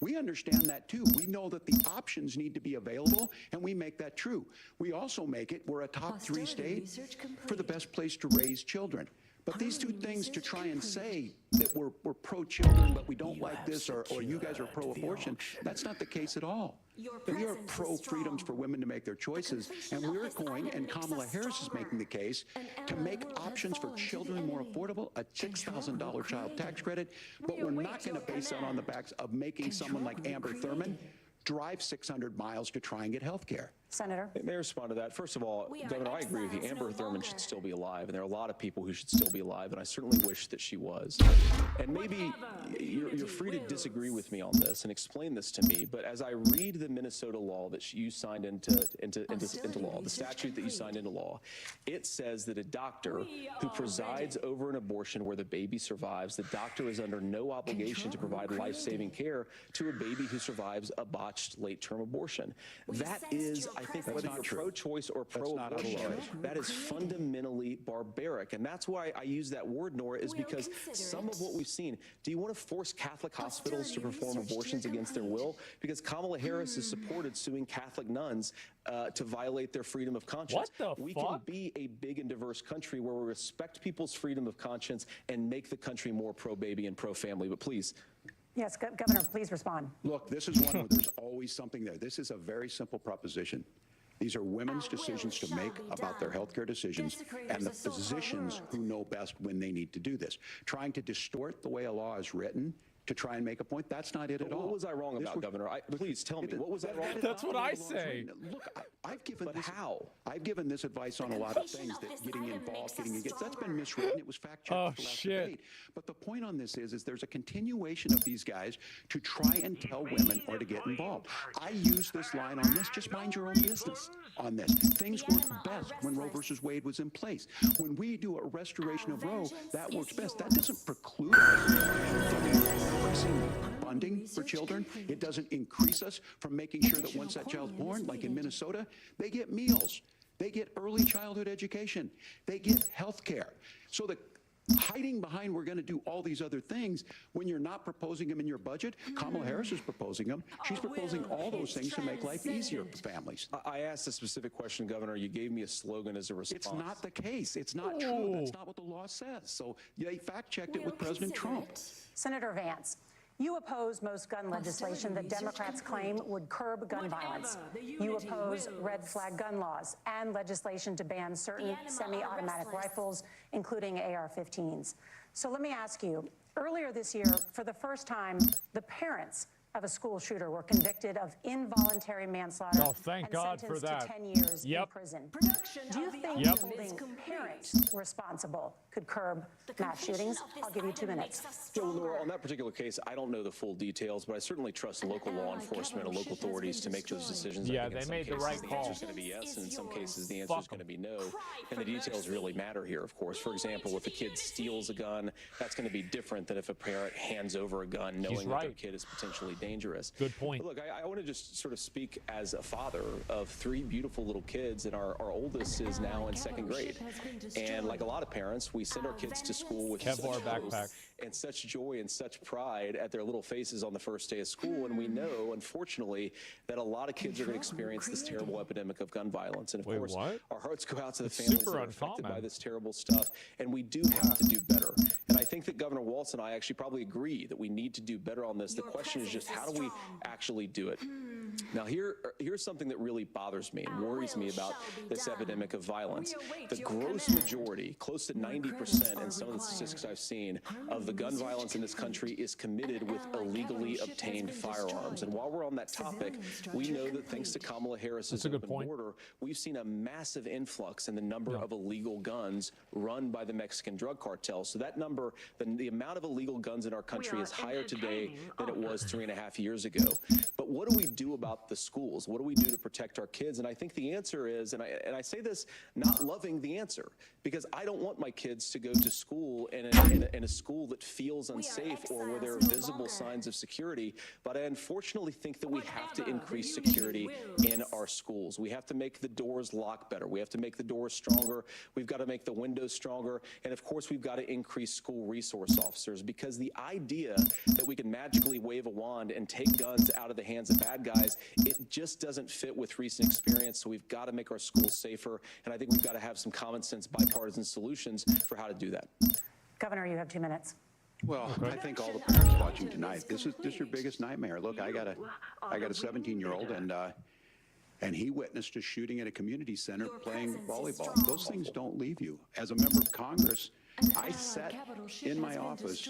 We understand that too. We know that the options need to be available, and we make that true. We also make it, we're a top 3 state for the best place to raise children. But these two things, to try and say that we're pro-children, but we don't like this, or you guys are pro-abortion, that's not the case at all. We are pro-freedoms for women to make their choices, and we're going, and Kamala Harris is making the case, to make options for children more affordable, a $6,000 child tax credit, but we're not going to base that on the backs of making someone like Amber Thurman drive 600 miles to try and get health care. Senator? May I respond to that? First of all, Governor, I agree with you. Amber Thurman should still be alive, and there are a lot of people who should still be alive, and I certainly wish that she was. And maybe you're free to disagree with me on this and explain this to me, but as I read the Minnesota law that you signed into law, the statute that you signed into law, it says that a doctor who presides over an abortion where the baby survives, the doctor is under no obligation to provide life-saving care to a baby who survives a botched late-term abortion. That is, I think, whether you're pro-choice or pro-abortion, that is fundamentally barbaric. And that's why I use that word, Nora, is because some of what we've seen, do you want to force Catholic hospitals to perform abortions against their will? Because Kamala Harris has supported suing Catholic nuns to violate their freedom of conscience. What the We fuck? can be a big and diverse country where we respect people's freedom of conscience and make the country more pro-baby and pro-family. But please. Yes, Governor, please respond. Look, this is one where there's always something there. This is a very simple proposition. These are women's decisions to make about their health care decisions, and the physicians who know best when they need to do this. Trying to distort the way a law is written to try and make a point, that's not it at all. What was I wrong about, Governor? Please tell me, what was I wrong about? That's what I say. Look, I've given But this, how? I've given this advice on a lot of things, that getting involved, getting engaged, that's been miswritten. It was fact-checked Oh, at the last shit. debate. But the point on this is there's a continuation of these guys to try and tell women or to get involved. I use this line on this, just mind your own business on this. Things worked best when Roe versus Wade was in place. When we do a restoration of Roe, that works best. That doesn't preclude us from increasing funding for children. It doesn't increase us from making sure that once that child's born, like in Minnesota, they get meals. They get early childhood education. They get health care. So hiding behind we're going to do all these other things when you're not proposing them in your budget. Kamala Harris is proposing them. She's proposing all those things to make life easier for families. I asked a specific question, Governor. You gave me a slogan as a response. It's not the case. It's not true. That's not what the law says. So they fact-checked it with President Trump. Senator Vance, you oppose most gun legislation that Democrats claim would curb gun violence. You oppose red flag gun laws and legislation to ban certain semi-automatic rifles, including AR-15s. So let me ask you, earlier this year, for the first time, the parents of a school shooter were convicted of involuntary manslaughter thank God for sentenced that. to 10 years in prison. Do you think holding parents responsible could curb mass shootings? I'll give you 2 minutes. Yeah, well, Nora, on that particular case, I don't know the full details, but I certainly trust local law enforcement and local authorities to make those decisions. Yeah, I think they made the right call. The answer is going to be yes, and in some cases the answer is going to be no. And the details really matter here, of course. For example, if a kid steals a gun, that's going to be different than if a parent hands over a gun knowing that their kid is potentially dangerous. Good point. But look, I want to just sort of speak as a father of 3 beautiful little kids, and our oldest is now in 2nd grade. And like a lot of parents, we send our kids to school with Kevlar such backpack. hope and such joy and such pride at their little faces on the first day of school. And we know, unfortunately, that a lot of kids are going to experience this terrible epidemic of gun violence. And of course, our hearts go out to the families that are affected by this terrible stuff. And we do have to do better. And I think that Governor Walz and I actually probably agree that we need to do better on this. The question is just how do we actually do it? Now, here's something that really bothers me and worries me about this epidemic of violence. The gross majority, close to 90% in some of the statistics I've seen, of the gun violence in this country is committed with illegally obtained firearms. And while we're on that topic, we know that thanks to Kamala Harris's open border, we've seen a massive influx in the number of illegal guns run by the Mexican drug cartel. So that number, the amount of illegal guns in our country is higher today than it was 3.5 years ago. But what do we do about the schools? What do we do to protect our kids? And I think the answer is, and I say this not loving the answer, because I don't want my kids to go to school in a school that feels unsafe or where there are visible signs of security. But I unfortunately think that we have to increase security in our schools. We have to make the doors lock better. We have to make the doors stronger. We've got to make the windows stronger. And of course, we've got to increase school resource officers, because the idea that we can magically wave a wand and take guns out of the hands of bad guys, it just doesn't fit with recent experience. So we've got to make our schools safer. And I think we've got to have some common sense bipartisan solutions for how to do that. Governor, you have 2 minutes. Well, I think all the parents watching tonight, this is your biggest nightmare. Look, I got a 17-year-old, and he witnessed a shooting at a community center playing volleyball. Those things don't leave you. As a member of Congress, I sat in my office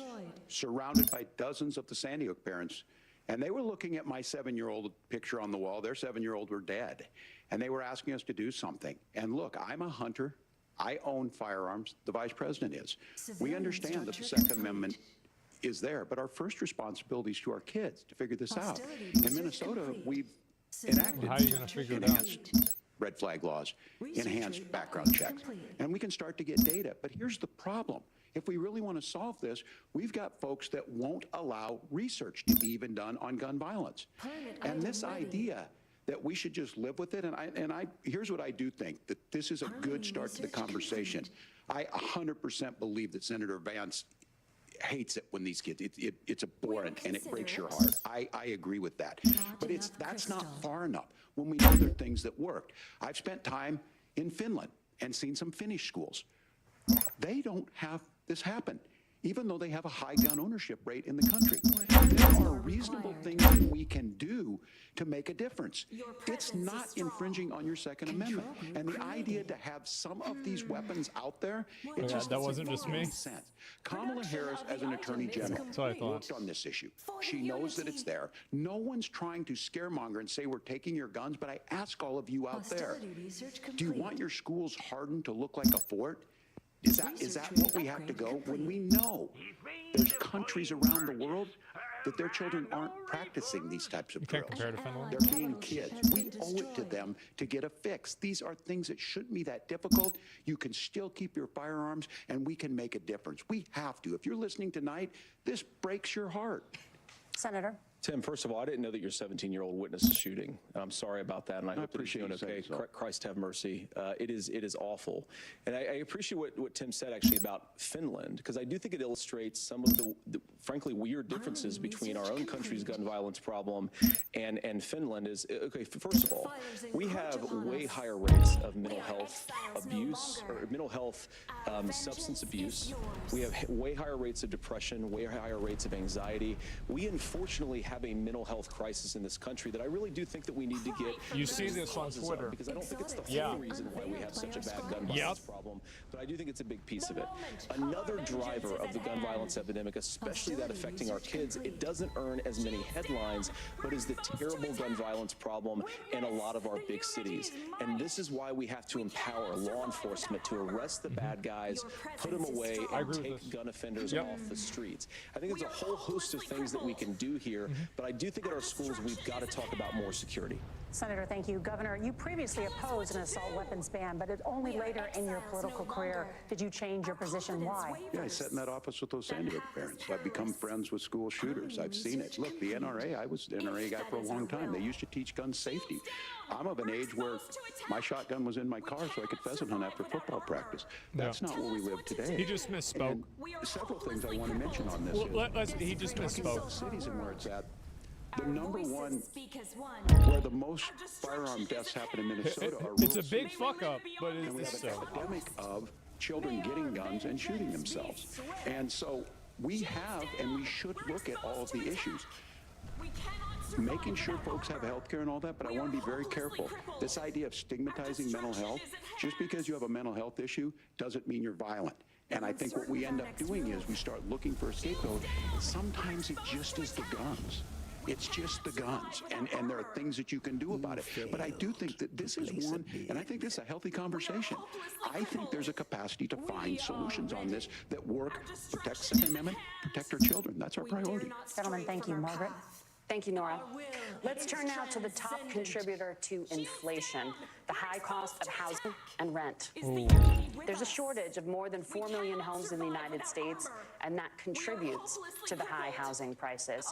surrounded by dozens of the Sandy Hook parents, and they were looking at my 7-year-old picture on the wall. Their 7-year-old were dead, and they were asking us to do something. And look, I'm a hunter. I own firearms. The Vice President is. We understand that the Second Amendment is there, but our first responsibility is to our kids to figure this out. In Minnesota, we've enacted enhanced red flag laws, enhanced background checks, and we can start to get data. But here's the problem. If we really want to solve this, we've got folks that won't allow research to be even done on gun violence. And this idea that we should just live with it, and here's what I do think, that this is a good start to the conversation. I 100% believe that Senator Vance hates it when these kids, it's abhorrent and it breaks your heart. I agree with that. But that's not far enough when we know there are things that worked. I've spent time in Finland and seen some Finnish schools. They don't have this happen, even though they have a high gun ownership rate in the country. There are reasonable things that we can do to make a difference. It's not infringing on your Second Amendment. And the idea to have some of these weapons out there, it just that wasn't just me. makes sense. Kamala Harris, as an Attorney General, worked on this issue. She knows that it's there. No one's trying to scaremonger and say we're taking your guns, but I ask all of you out there, do you want your schools hardened to look like a fort? Is that what we have to go when we know there's countries around the world that their children aren't practicing these types of drills? They're being kids. We owe it to them to get a fix. These are things that shouldn't be that difficult. You can still keep your firearms, and we can make a difference. We have to. If you're listening tonight, this breaks your heart. Senator. Tim, first of all, I didn't know that your 17-year-old witnessed a shooting. I'm sorry about that, and I hope that he's doing okay. Christ have mercy. It is awful. And I appreciate what Tim said, actually, about Finland, because I do think it illustrates some of the frankly, weird differences between our own country's gun violence problem and Finland. Is okay, first of all, we have way higher rates of mental health abuse, or mental health substance abuse. We have way higher rates of depression, way higher rates of anxiety. We, unfortunately, have a mental health crisis in this country that I really do think that we need to get. You see this on Twitter. Because I don't think it's the whole reason why we have such a bad gun violence problem, but I do think it's a big piece of it. Another driver of the gun violence epidemic, especially that affecting our kids, it doesn't earn as many headlines, but is the terrible gun violence problem in a lot of our big cities. And this is why we have to empower law enforcement to arrest the bad guys, put them away, and take gun offenders off the streets. I think there's a whole host of things that we can do here, but I do think at our schools we've got to talk about more security. Senator, thank you. Governor, you previously opposed an assault weapons ban, but it only later in your political career did you change your position. Why? Yeah, I sat in that office with those Sandy Hook parents. I've become friends with school shooters. I've seen it. Look, the NRA, I was the NRA guy for a long time. They used to teach gun safety. I'm of an age where my shotgun was in my car so I could pheasant hunt after football practice. That's not where we live today. He just misspoke. And several things I want to mention on this. He just misspoke. Cities and where it's at. The number one, where the most firearm deaths happen in Minnesota are rural It's a big fuck up, but and we have an epidemic of children getting guns and shooting themselves. And so we have, and we should look at all of the issues. Making sure folks have health care and all that, but I want to be very careful. This idea of stigmatizing mental health, just because you have a mental health issue doesn't mean you're violent. And I think what we end up doing is we start looking for a scapegoat. Sometimes it just is the guns. It's just the guns, and there are things that you can do about it. But I do think that this is one, and I think this is a healthy conversation. I think there's a capacity to find solutions on this that work, protect Second Amendment, protect our children. That's our priority. Gentlemen, thank you. Margaret? Thank you, Nora. Let's turn now to the top contributor to inflation, the high cost of housing and rent. There's a shortage of more than 4 million homes in the United States, and that contributes to the high housing prices.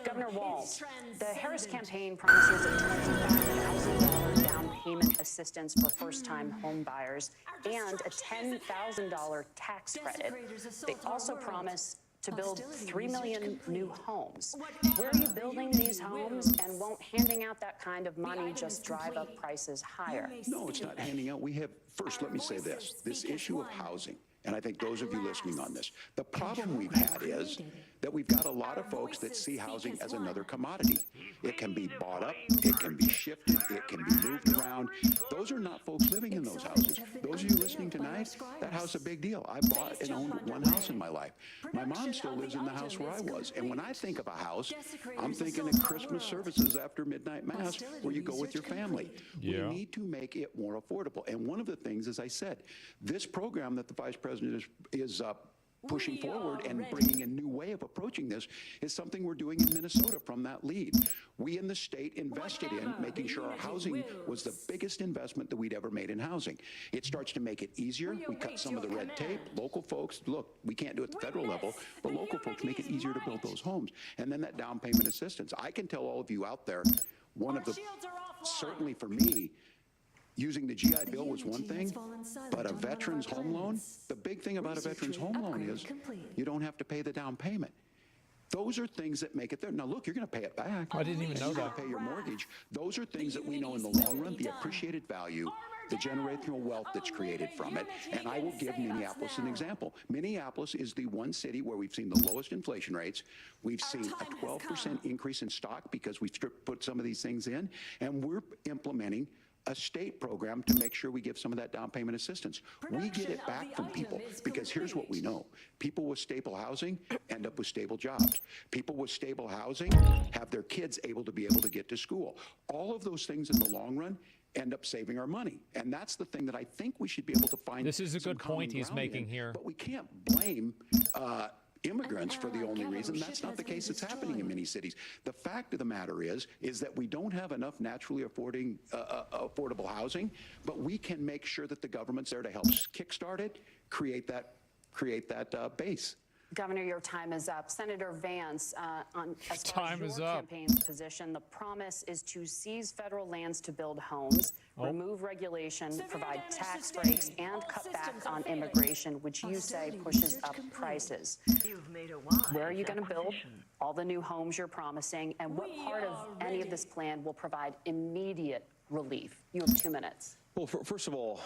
Governor Walz, the Harris campaign promises a $25,000 down payment assistance for first-time home buyers and a $10,000 tax credit. They also promise to build 3 million new homes. Where are you building these homes, and won't handing out that kind of money just drive up prices higher? No, it's not handing out. We have, first, let me say this issue of housing, and I think those of you listening on this, the problem we've had is that we've got a lot of folks that see housing as another commodity. It can be bought up, it can be shifted, it can be moved around. Those are not folks living in those houses. Those of you listening tonight, that house is a big deal. I bought and owned one house in my life. My mom still lives in the house where I was. And when I think of a house, I'm thinking of Christmas services after midnight mass where you go with your family. We need to make it more affordable. And one of the things, as I said, this program that the Vice President is pushing forward and bringing a new way of approaching this is something we're doing in Minnesota from that lead. We in the state invested in making sure our housing was the biggest investment that we'd ever made in housing. It starts to make it easier. We cut some of the red tape. Local folks, look, we can't do it at the federal level, but local folks make it easier to build those homes. And then that down payment assistance. I can tell all of you out there, one of the, certainly for me, using the GI Bill was one thing, but a veteran's home loan, the big thing about a veteran's home loan is you don't have to pay the down payment. Those are things that make it there. Now, look, you're going to pay it back. I didn't even know you're that. going to pay your mortgage. Those are things that we know in the long run, the appreciated value, the generational wealth that's created from it. And I will give Minneapolis an example. Minneapolis is the one city where we've seen the lowest inflation rates. We've seen a 12% increase in stock because we've put some of these things in, and we're implementing a state program to make sure we give some of that down payment assistance. We get it back from people because here's what we know. People with stable housing end up with stable jobs. People with stable housing have their kids able to get to school. All of those things in the long run end up saving our money. And that's the thing that I think we should be able to find. This is a good point he's making here. But we can't blame immigrants for the only reason. That's not the case that's happening in many cities. The fact of the matter is that we don't have enough naturally affordable housing, but we can make sure that the government's there to help kickstart it, create that base. Governor, your time is up. Senator Vance, as far Time as is your up. campaign's position, the promise is to seize federal lands to build homes, remove regulation, provide tax breaks, and cut back on immigration, which you say pushes up prices. Where are you going to build all the new homes you're promising, and what part of any of this plan will provide immediate relief? You have 2 minutes. Well, first of all,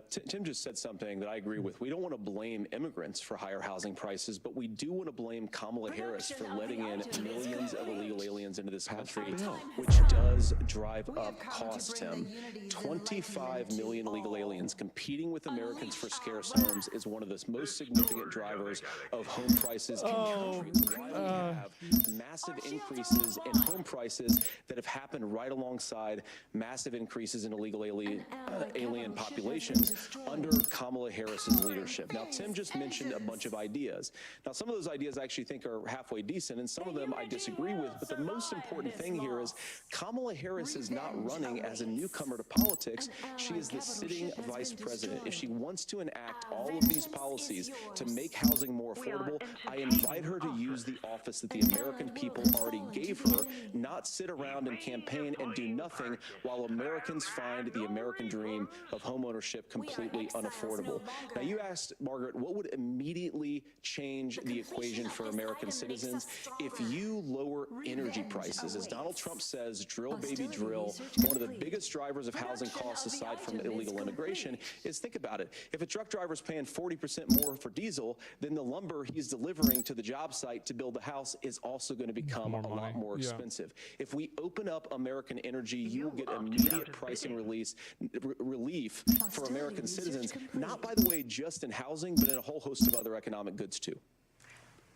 Tim just said something that I agree with. We don't want to blame immigrants for higher housing prices, but we do want to blame Kamala Harris for letting in millions of illegal aliens into this country, which does drive up costs, Tim. 25 million illegal aliens competing with Americans for scarce homes is one of the most significant drivers of home prices in the country. Why we have massive increases in home prices that have happened right alongside massive increases in illegal alien populations under Kamala Harris's leadership. Now, Tim just mentioned a bunch of ideas. Now, some of those ideas I actually think are halfway decent, and some of them I disagree with. But the most important thing here is Kamala Harris is not running as a newcomer to politics. She is the sitting vice president. If she wants to enact all of these policies to make housing more affordable, I invite her to use the office that the American people already gave her, not sit around and campaign and do nothing while Americans find the American dream of homeownership completely unaffordable. Now, you asked, Margaret, what would immediately change the equation for American citizens if you lower energy prices? As Donald Trump says, drill, baby, drill. One of the biggest drivers of housing costs, aside from illegal immigration, is, think about it. If a truck driver's paying 40% more for diesel, then the lumber he's delivering to the job site to build the house is also going to become a lot more expensive. If we open up American energy, you will get immediate pricing relief for American citizens, not, by the way, just in housing, but in a whole host of other economic goods, too.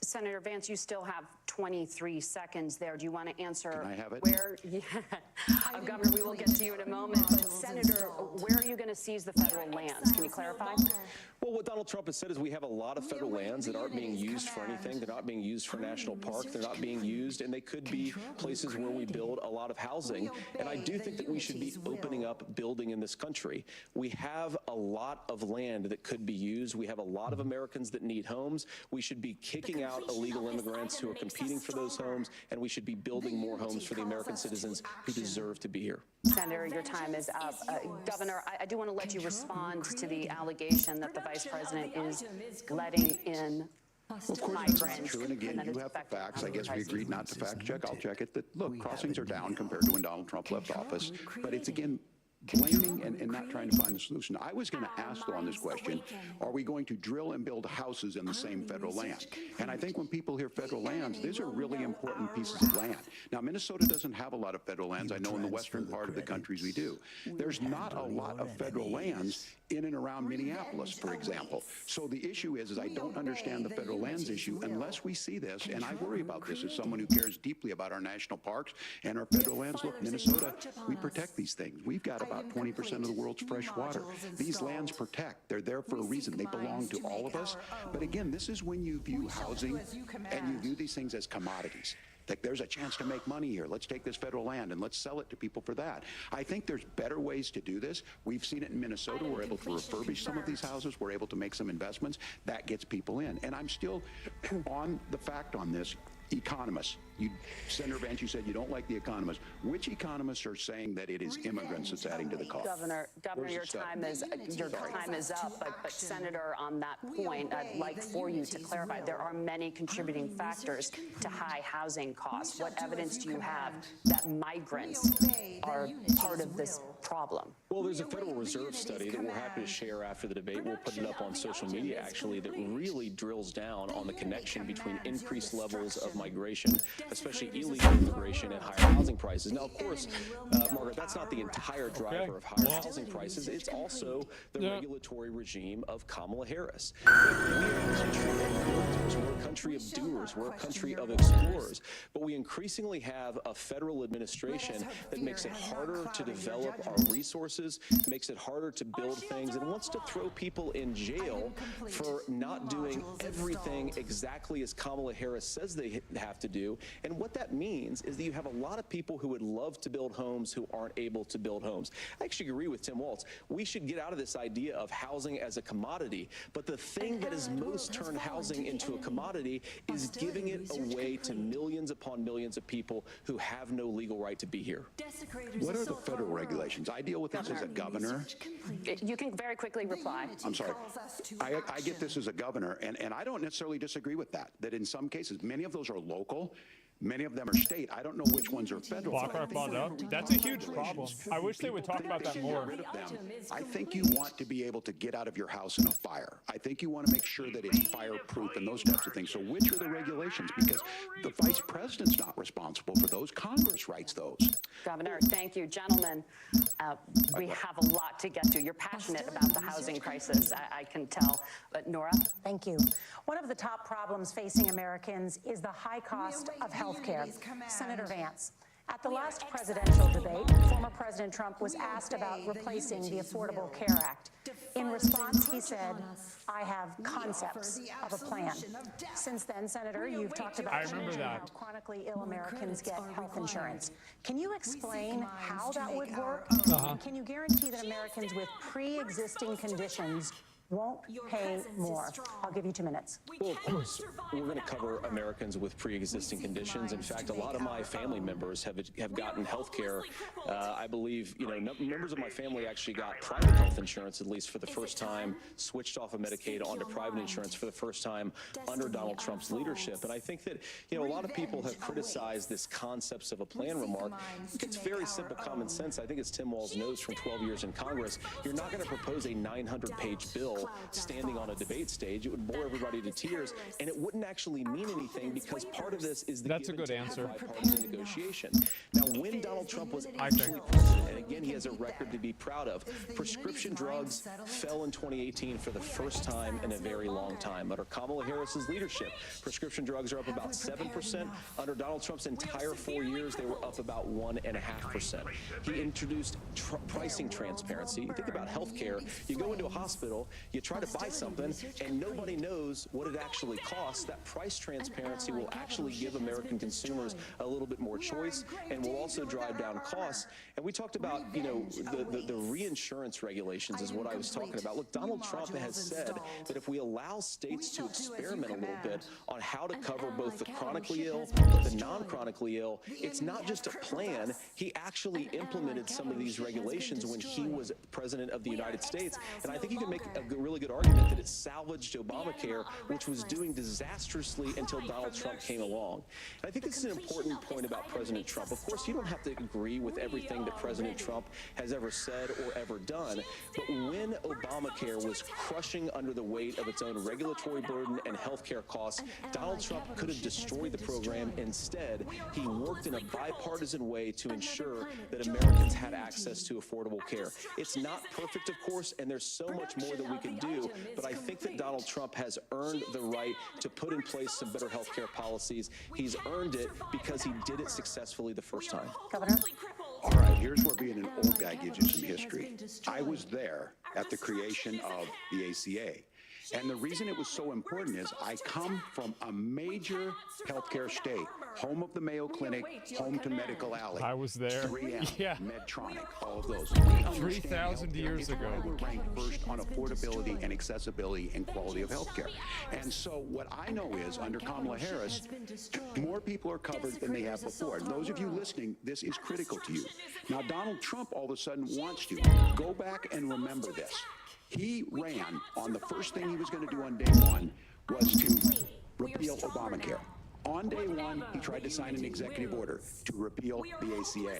Senator Vance, you still have 23 seconds there. Do you want to answer? Can I have it? Where? Yeah. Governor, we will get to you in a moment. But Senator, where are you going to seize the federal lands? Can you clarify? Well, what Donald Trump has said is we have a lot of federal lands that aren't being used for anything. They're not being used for national park. They're not being used, and they could be places where we build a lot of housing. And I do think that we should be opening up building in this country. We have a lot of land that could be used. We have a lot of Americans that need homes. We should be kicking out illegal immigrants who are competing for those homes, and we should be building more homes for the American citizens who deserve to be here. Senator, your time is up. Governor, I do want to let you respond to the allegation that the vice president is letting in Of course, it's not true. And again, you have the facts. I guess we agreed not to fact check. I'll check it. That, look, crossings are down compared to when Donald Trump left office. But it's, again, blaming and not trying to find a solution. I was going to ask, though, on this question, are we going to drill and build houses in the same federal land? And I think when people hear federal lands, these are really important pieces of land. Now, Minnesota doesn't have a lot of federal lands. I know in the western part of the countries we do. There's not a lot of federal lands in and around Minneapolis, for example. So the issue is I don't understand the federal lands issue unless we see this, and I worry about this as someone who cares deeply about our national parks and our federal lands. Look, Minnesota, we protect these things. We've got about 20% of the world's fresh water. These lands protect. They're there for a reason. They belong to all of us. But again, this is when you view housing and you view these things as commodities. Like, there's a chance to make money here. Let's take this federal land and let's sell it to people for that. I think there's better ways to do this. We've seen it in Minnesota. We're able to refurbish some of these houses. We're able to make some investments. That gets people in. And I'm still on the fact on this. Economists. Senator Vance, you said you don't like the economists. Which economists are saying that it is immigrants that's adding to the cost? Governor, your time is up. But Senator, on that point, I'd like for you to clarify. There are many contributing factors to high housing costs. What evidence do you have that migrants are part of this problem? Well, there's a Federal Reserve study that we're happy to share after the debate. We'll put it up on social media, actually, that really drills down on the connection between increased levels of migration, especially illegal immigration, and higher housing prices. Now, of course, Margaret, that's not the entire driver of higher housing prices. It's also the regulatory regime of Kamala Harris. We're a country of doers. We're a country of explorers. But we increasingly have a federal administration that makes it harder to develop our resources resources, makes it harder to build things, and wants to throw people in jail for not doing everything exactly as Kamala Harris says they have to do. And what that means is that you have a lot of people who would love to build homes who aren't able to build homes. I actually agree with Tim Walz. We should get out of this idea of housing as a commodity, but the thing that has most turned housing into a commodity is giving it away to millions upon millions of people who have no legal right to be here. What are the federal regulations? I deal with this as a governor. You can very quickly reply. I'm sorry. I get this as a governor, and I don't necessarily disagree with that in some cases, many of those are local. Many of them are state. I don't know which ones are federal. Lockhart brought it up. That's a huge problem. I wish they would talk about that more. I think you want to be able to get out of your house in a fire. I think you want to make sure that it's fireproof and those types of things. So which are the regulations? Because the vice president's not responsible for those. Congress writes those. Governor, thank you. Gentlemen, we have a lot to get to. You're passionate about the housing crisis, I can tell. But Nora? Thank you. One of the top problems facing Americans is the high cost of health care. Senator Vance, at the last presidential debate, former President Trump was asked about replacing the Affordable Care Act. In response, he said, I have concepts of a plan. Since then, Senator, you've talked about changing how chronically ill Americans get health insurance. Can you explain how that would work? And can you guarantee that Americans with pre-existing conditions won't pay more? I'll give you 2 minutes. Well, of course, we're going to cover Americans with pre-existing conditions. In fact, a lot of my family members have gotten health care. I believe, members of my family actually got private health insurance, at least for the first time, switched off of Medicaid onto private insurance for the first time under Donald Trump's leadership. And I think that, a lot of people have criticized this concepts of a plan remark. It's very simple common sense. I think it's Tim Walz knows from 12 years in Congress, you're not going to propose a 900-page bill standing on a debate stage. It would bore everybody to tears, and it wouldn't actually mean anything because part of this is the bipartisan negotiation. Now, when Donald Trump was actually president, and again, he has a record to be proud of, prescription drugs fell in 2018 for the first time in a very long time. Under Kamala Harris's leadership, prescription drugs are up about 7%. Under Donald Trump's entire 4 years, they were up about 1.5%. He introduced pricing transparency. You think about health care. You go into a hospital, you try to buy something, and nobody knows what it actually costs. That price transparency will actually give American consumers a little bit more choice and will also drive down costs. And we talked about, the reinsurance regulations is what I was talking about. Look, Donald Trump has said that if we allow states to experiment a little bit on how to cover both the chronically ill but the non-chronically ill, it's not just a plan. He actually implemented some of these regulations when he was president of the United States. And I think you can make a really good argument that it salvaged Obamacare, which was doing disastrously until Donald Trump came along. And I think this is an important point about President Trump. Of course, you don't have to agree with everything that President Trump has ever said or ever done, but when Obamacare was crushing under the weight of its own regulatory burden and health care costs, Donald Trump could have destroyed the program. Instead, he worked in a bipartisan way to ensure that Americans had access to affordable care. It's not perfect, of course, and there's so much more that we can do, but I think that Donald Trump has earned the right to put in place some better health care policies. He's earned it because he did it successfully the first time. Governor? All right, here's where being an old guy gives you some history. I was there at the creation of the ACA. And the reason it was so important is I come from a major healthcare state, home of the Mayo Clinic, home to Medical Alley. I was there. 3M, Yeah. Medtronic, all of those. 3,000 years ago. We're ranked first on affordability and accessibility and quality of healthcare. And so what I know is under Kamala Harris, more people are covered than they have before. And those of you listening, this is critical to you. Now, Donald Trump all of a sudden wants to go back and remember this. He ran on the first thing he was going to do on day one was to repeal Obamacare. On day one, he tried to sign an executive order to repeal the ACA.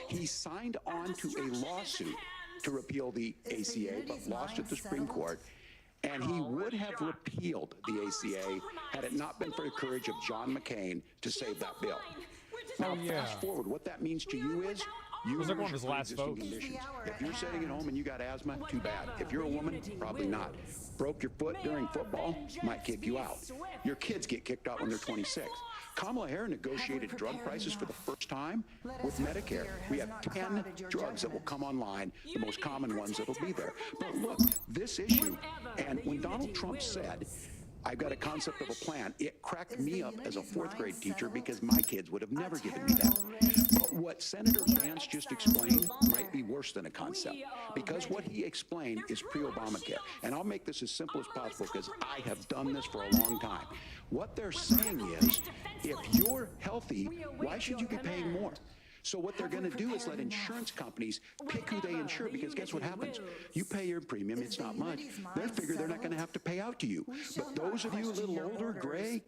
He signed on to a lawsuit to repeal the ACA, but lost at the Supreme Court. And he would have repealed the ACA had it not been for the courage of John McCain to save that bill. Now, fast forward, what that means to you is You was like one of lose his your last pre-existing votes. conditions. If you're sitting at home and you got asthma, too bad. If you're a woman, probably not. Broke your foot during football, might kick you out. Your kids get kicked out when they're 26. Kamala Harris negotiated drug prices for the first time with Medicare. We have 10 drugs that will come online, the most common ones that'll be there. But look, this issue, and when Donald Trump said, I've got a concept of a plan, it cracked me up as a fourth grade teacher because my kids would have never given me that. But what Senator Vance just explained might be worse than a concept, because what he explained is pre-Obamacare. And I'll make this as simple as possible because I have done this for a long time. What they're saying is, if you're healthy, why should you be paying more? So what they're going to do is let insurance companies pick who they insure, because guess what happens? You pay your premium, it's not much. They figure they're not going to have to pay out to you. But those of you a little older, gray,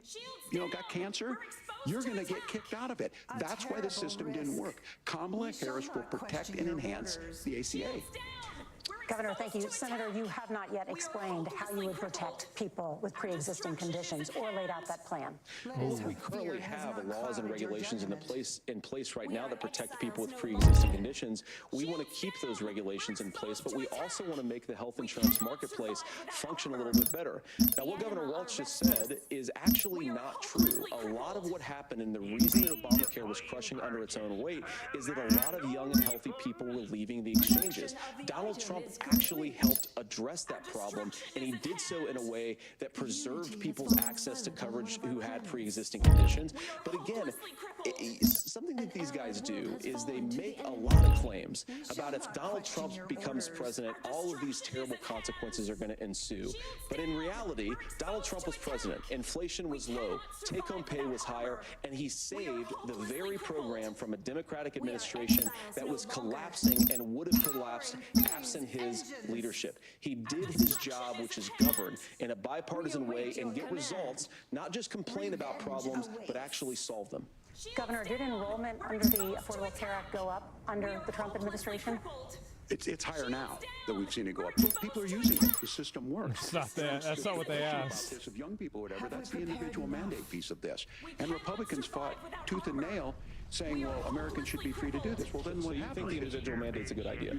got cancer, you're going to get kicked out of it. That's why the system didn't work. Kamala Harris will protect and enhance the ACA. Governor, thank you. Senator, you have not yet explained how you would protect people with pre-existing conditions or laid out that plan. Well, we currently have laws and regulations in place right now that protect people with pre-existing conditions. We want to keep those regulations in place, but we also want to make the health insurance marketplace function a little bit better. Now, what Governor Walz just said is actually not true. A lot of what happened, and the reason that Obamacare was crushing under its own weight, is that a lot of young and healthy people were leaving the exchanges. Donald Trump actually helped address that problem, and he did so in a way that preserved people's access to coverage who had pre-existing conditions. But again, something that these guys do is they make a lot of claims about if Donald Trump becomes president, all of these terrible consequences are going to ensue. But in reality, Donald Trump was president, inflation was low, take-home pay was higher, and he saved the very program from a Democratic administration that was collapsing and would have collapsed absent his leadership. He did his job, which is govern in a bipartisan way and get results, not just complain about problems, but actually solve them. Governor, did enrollment under the Affordable Care Act go up under the Trump administration? It's higher now that we've seen it go up. Look, people are using it. The system works. It's not that. That's not what they asked. About this, of young people, whatever. That's the individual mandate piece of this. And Republicans fought tooth and nail, saying, "Well, Americans should be free to do this." Well, then what happens? So you think the individual mandate's a good idea?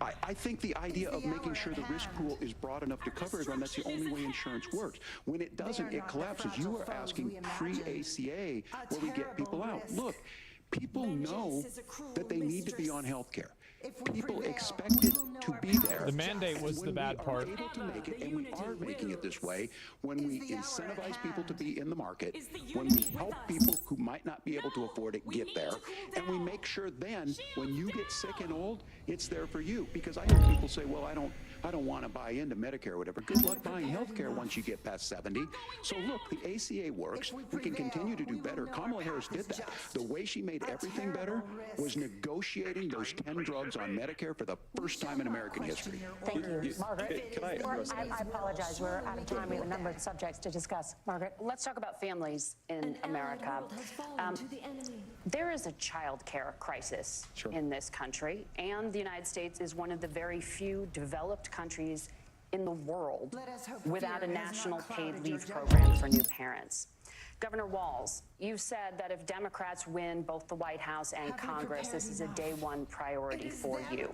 I think the idea of making sure the risk pool is broad enough to cover everyone, that's the only way insurance works. When it doesn't, it collapses. You are asking pre-ACA where we get people out. Look, people know that they need to be on health care. People expect it to be there. The mandate was the bad part. When we are able to make it, and we are making it this way, when we incentivize people to be in the market, when we help people who might not be able to afford it get there, and we make sure then, when you get sick and old, it's there for you. Because I hear people say, well, I don't want to buy into Medicare or whatever. Good luck buying health care once you get past 70. So look, the ACA works. We can continue to do better. Kamala Harris did that. The way she made everything better was negotiating those 10 drugs on Medicare for the first time in American history. Thank you. Margaret? Can I address that? I apologize. We're out of time. We have a number of subjects to discuss. Margaret? Let's talk about families in America. There is a child care crisis in this country, and the United States is one of the very few developed countries in the world without a national paid leave program for new parents. Governor Walz, you've said that if Democrats win both the White House and Congress, this is a day one priority for you.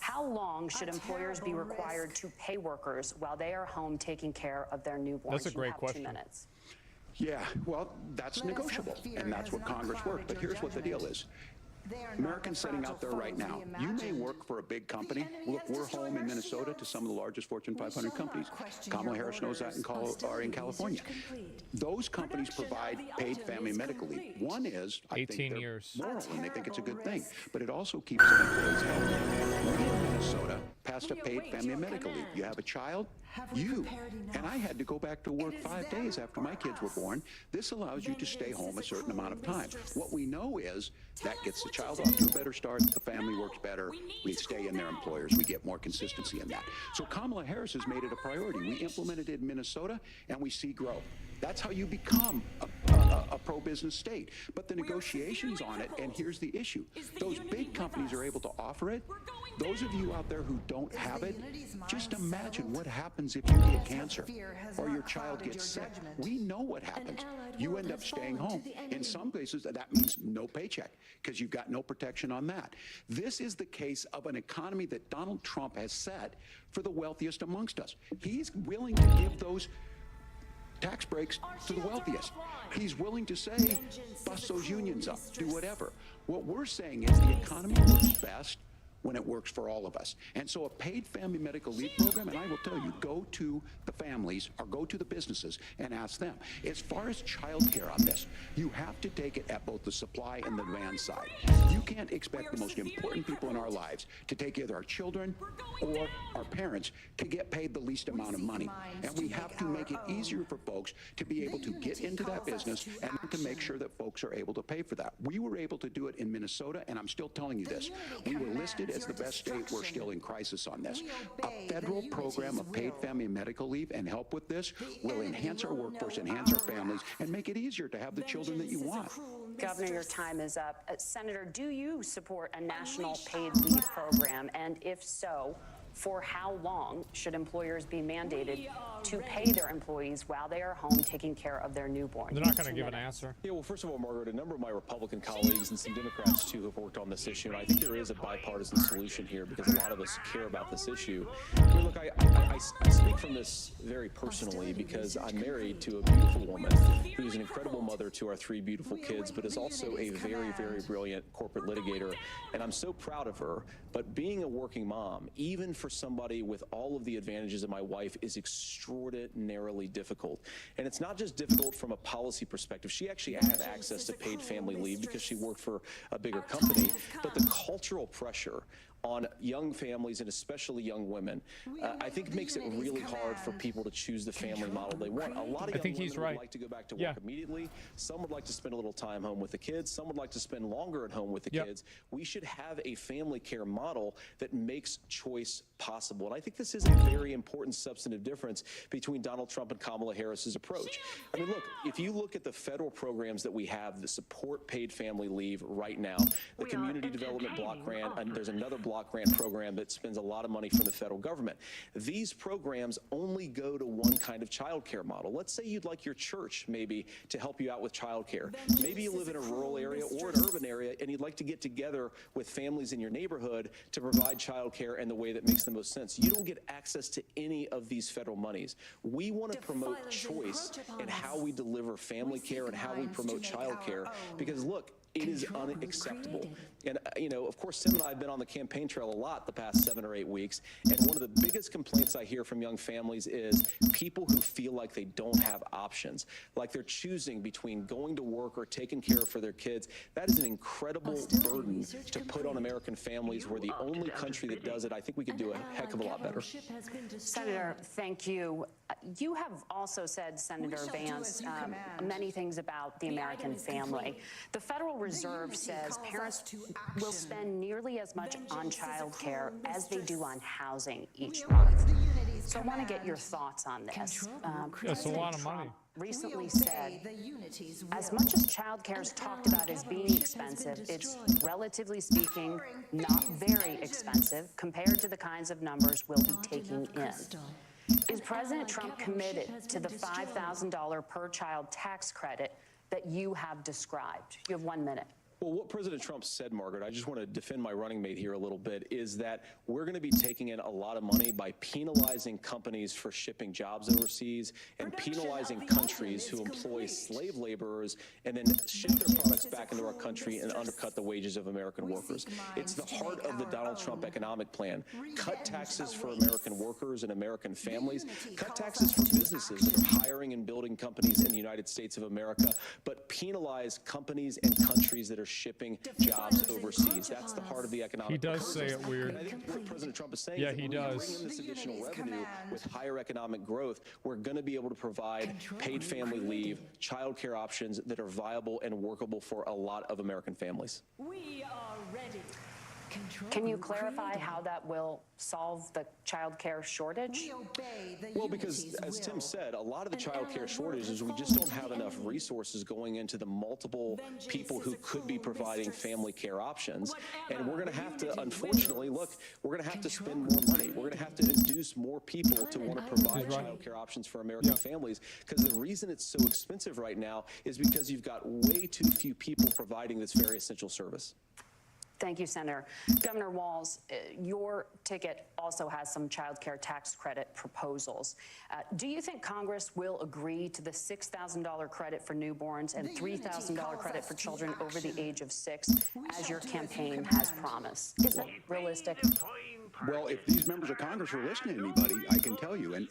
How long should employers be required to pay workers while they are home taking care of their newborns? That's a great You have question. 2 minutes. Yeah, well, that's negotiable, and that's what Congress worked. But here's what the deal is. Americans sitting out there right now, you may work for a big company. Look, we're home in Minnesota to some of the largest Fortune 500 companies. Kamala Harris knows that in California. Those companies provide paid family medical leave. One is, I think 18 they're years. moral, and they think it's a good thing, but it also keeps their employees healthy. We in Minnesota passed a paid family medical leave. You have a child, and I had to go back to work 5 days after my kids were born. This allows you to stay home a certain amount of time. What we know is that gets the child off to a better start, the family works better, we stay in their employers, we get more consistency in that. So Kamala Harris has made it a priority. We implemented it in Minnesota, and we see growth. That's how you become a pro-business state. But the negotiations on it, and here's the issue, those big companies are able to offer it. Those of you out there who don't have it, just imagine what happens if you get cancer or your child gets sick. We know what happens. You end up staying home. In some cases, that means no paycheck because you've got no protection on that. This is the case of an economy that Donald Trump has set for the wealthiest amongst us. He's willing to give those tax breaks to the wealthiest. He's willing to say, bust those unions up, do whatever. What we're saying is the economy works best when it works for all of us. And so a paid family medical leave program, and I will tell you, go to the families or go to the businesses and ask them. As far as childcare on this, you have to take it at both the supply and the demand side. You can't expect the most important people in our lives to take either our children or our parents to get paid the least amount of money. And we have to make it easier for folks to be able to get into that business and to make sure that folks are able to pay for that. We were able to do it in Minnesota, and I'm still telling you this. We were listed as the best state. We're still in crisis on this. A federal program of paid family and medical leave and help with this will enhance our workforce, enhance our families, and make it easier to have the children that you want. Governor, your time is up. Senator, do you support a national paid leave program? And if so, for how long should employers be mandated to pay their employees while they are home taking care of their newborn? They're not going to give an answer. Yeah, well, first of all, Margaret, a number of my Republican colleagues and some Democrats, too, have worked on this issue. And I think there is a bipartisan solution here because a lot of us care about this issue. I mean, look, I speak from this very personally because I'm married to a beautiful woman who's an incredible mother to our 3 beautiful kids, but is also a very, very brilliant corporate litigator. And I'm so proud of her. But being a working mom, even for somebody with all of the advantages of my wife, is extraordinarily difficult. And it's not just difficult from a policy perspective. She actually had access to paid family leave because she worked for a bigger company. But the cultural pressure on young families and especially young women, I think makes it really hard for people to choose the family model they want. A lot of young women would like to go back to work immediately. Some would like to spend a little time home with the kids. Some would like to spend longer at home with the kids. We should have a family care model that makes choice possible. And I think this is a very important substantive difference between Donald Trump and Kamala Harris's approach. I mean, look, if you look at the federal programs that we have that support paid family leave right now, the Community Development Block Grant, and there's another block grant program that spends a lot of money from the federal government. These programs only go to one kind of child care model. Let's say you'd like your church maybe to help you out with child care. Maybe you live in a rural area or an urban area and you'd like to get together with families in your neighborhood to provide child care in the way that makes the most sense. You don't get access to any of these federal monies. We want to promote choice in how we deliver family care and how we promote child care because, look, it is unacceptable. And, you know, of course, Sim and I have been on the campaign trail a lot the past 7 or 8 weeks. And one of the biggest complaints I hear from young families is people who feel like they don't have options, like they're choosing between going to work or taking care of for their kids. That is an incredible burden to put on American families. We're the only country that does it. I think we could do a heck of a lot better. Senator, thank you. You have also said, Senator Vance, many things about the American family. The Federal Reserve says parents will spend nearly as much on child care as they do on housing each month. So I want to get your thoughts on this. That's a lot of money. Recently said, as much as child care is talked about as being expensive, it's relatively speaking not very expensive compared to the kinds of numbers we'll be taking in. Is President Trump committed to the $5,000 per child tax credit that you have described? You have 1 minute. Well, what President Trump said, Margaret, I just want to defend my running mate here a little bit, is that we're going to be taking in a lot of money by penalizing companies for shipping jobs overseas and penalizing countries who employ slave laborers and then ship their products back into our country and undercut the wages of American workers. It's the heart of the Donald Trump economic plan. Cut taxes for American workers and American families. Cut taxes for businesses that are hiring and building companies in the United States of America, but penalize companies and countries that are shipping jobs overseas. That's the heart of the economic. He does say it weird. And I think what President Trump is saying is that he when we does. bring in this additional revenue with higher economic growth, we're going to be able to provide paid family leave, child care options that are viable and workable for a lot of American families. We are ready. Can you clarify how that will solve the child care shortage? Well, because as Tim said, a lot of the child care shortage is we just don't have enough resources going into the multiple people who could be providing family care options. And we're going to have to, unfortunately, look, we're going to have to spend more money. We're going to have to induce more people to want to provide child care options for American families. Because the reason it's so expensive right now is because you've got way too few people providing this very essential service. Thank you, Senator. Governor Walz, your ticket also has some child care tax credit proposals. Do you think Congress will agree to the $6,000 credit for newborns and $3,000 credit for children over the age of 6, as your campaign has promised? Is that realistic? Well, if these members of Congress were listening to anybody, I can tell you, and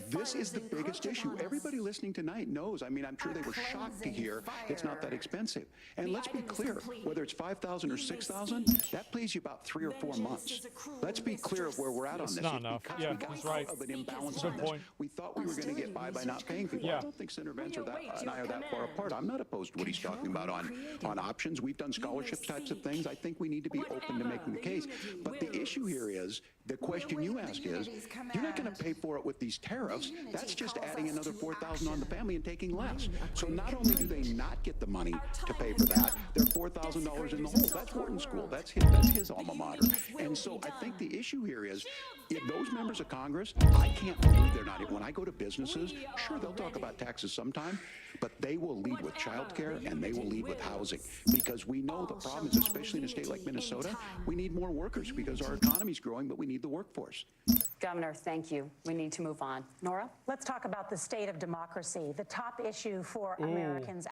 this is the biggest issue. Everybody listening tonight knows. I mean, I'm sure they were shocked to hear it's not that expensive. And let's be clear, whether it's $5,000 or $6,000, that pays you about 3 or 4 months. Let's be clear of where we're at on this. It's not enough. Because Yeah, we got he's right. of an imbalance Good on point. this. We thought we were going to get by not paying people. Yeah. I don't think Senator Vance and I are that far apart. I'm not opposed to what he's talking about on options. We've done scholarships types of things. I think we need to be open to making the case. But the issue here is, the question you ask is, you're not going to pay for it with these tariffs. That's just adding another $4,000 on the family and taking less. So not only do they not get the money to pay for that, they're $4,000 in the hole. That's Wharton School. That's his alma mater. And so I think the issue here is, if those members of Congress, I can't believe they're not. When I go to businesses, sure, they'll talk about taxes sometime, but they will lead with child care and they will lead with housing, because we know the problem is, especially in a state like Minnesota, we need more workers because our economy's growing, but we need the workforce. Governor, thank you. We need to move on. Nora? Let's talk about the state of democracy, the top issue for Americans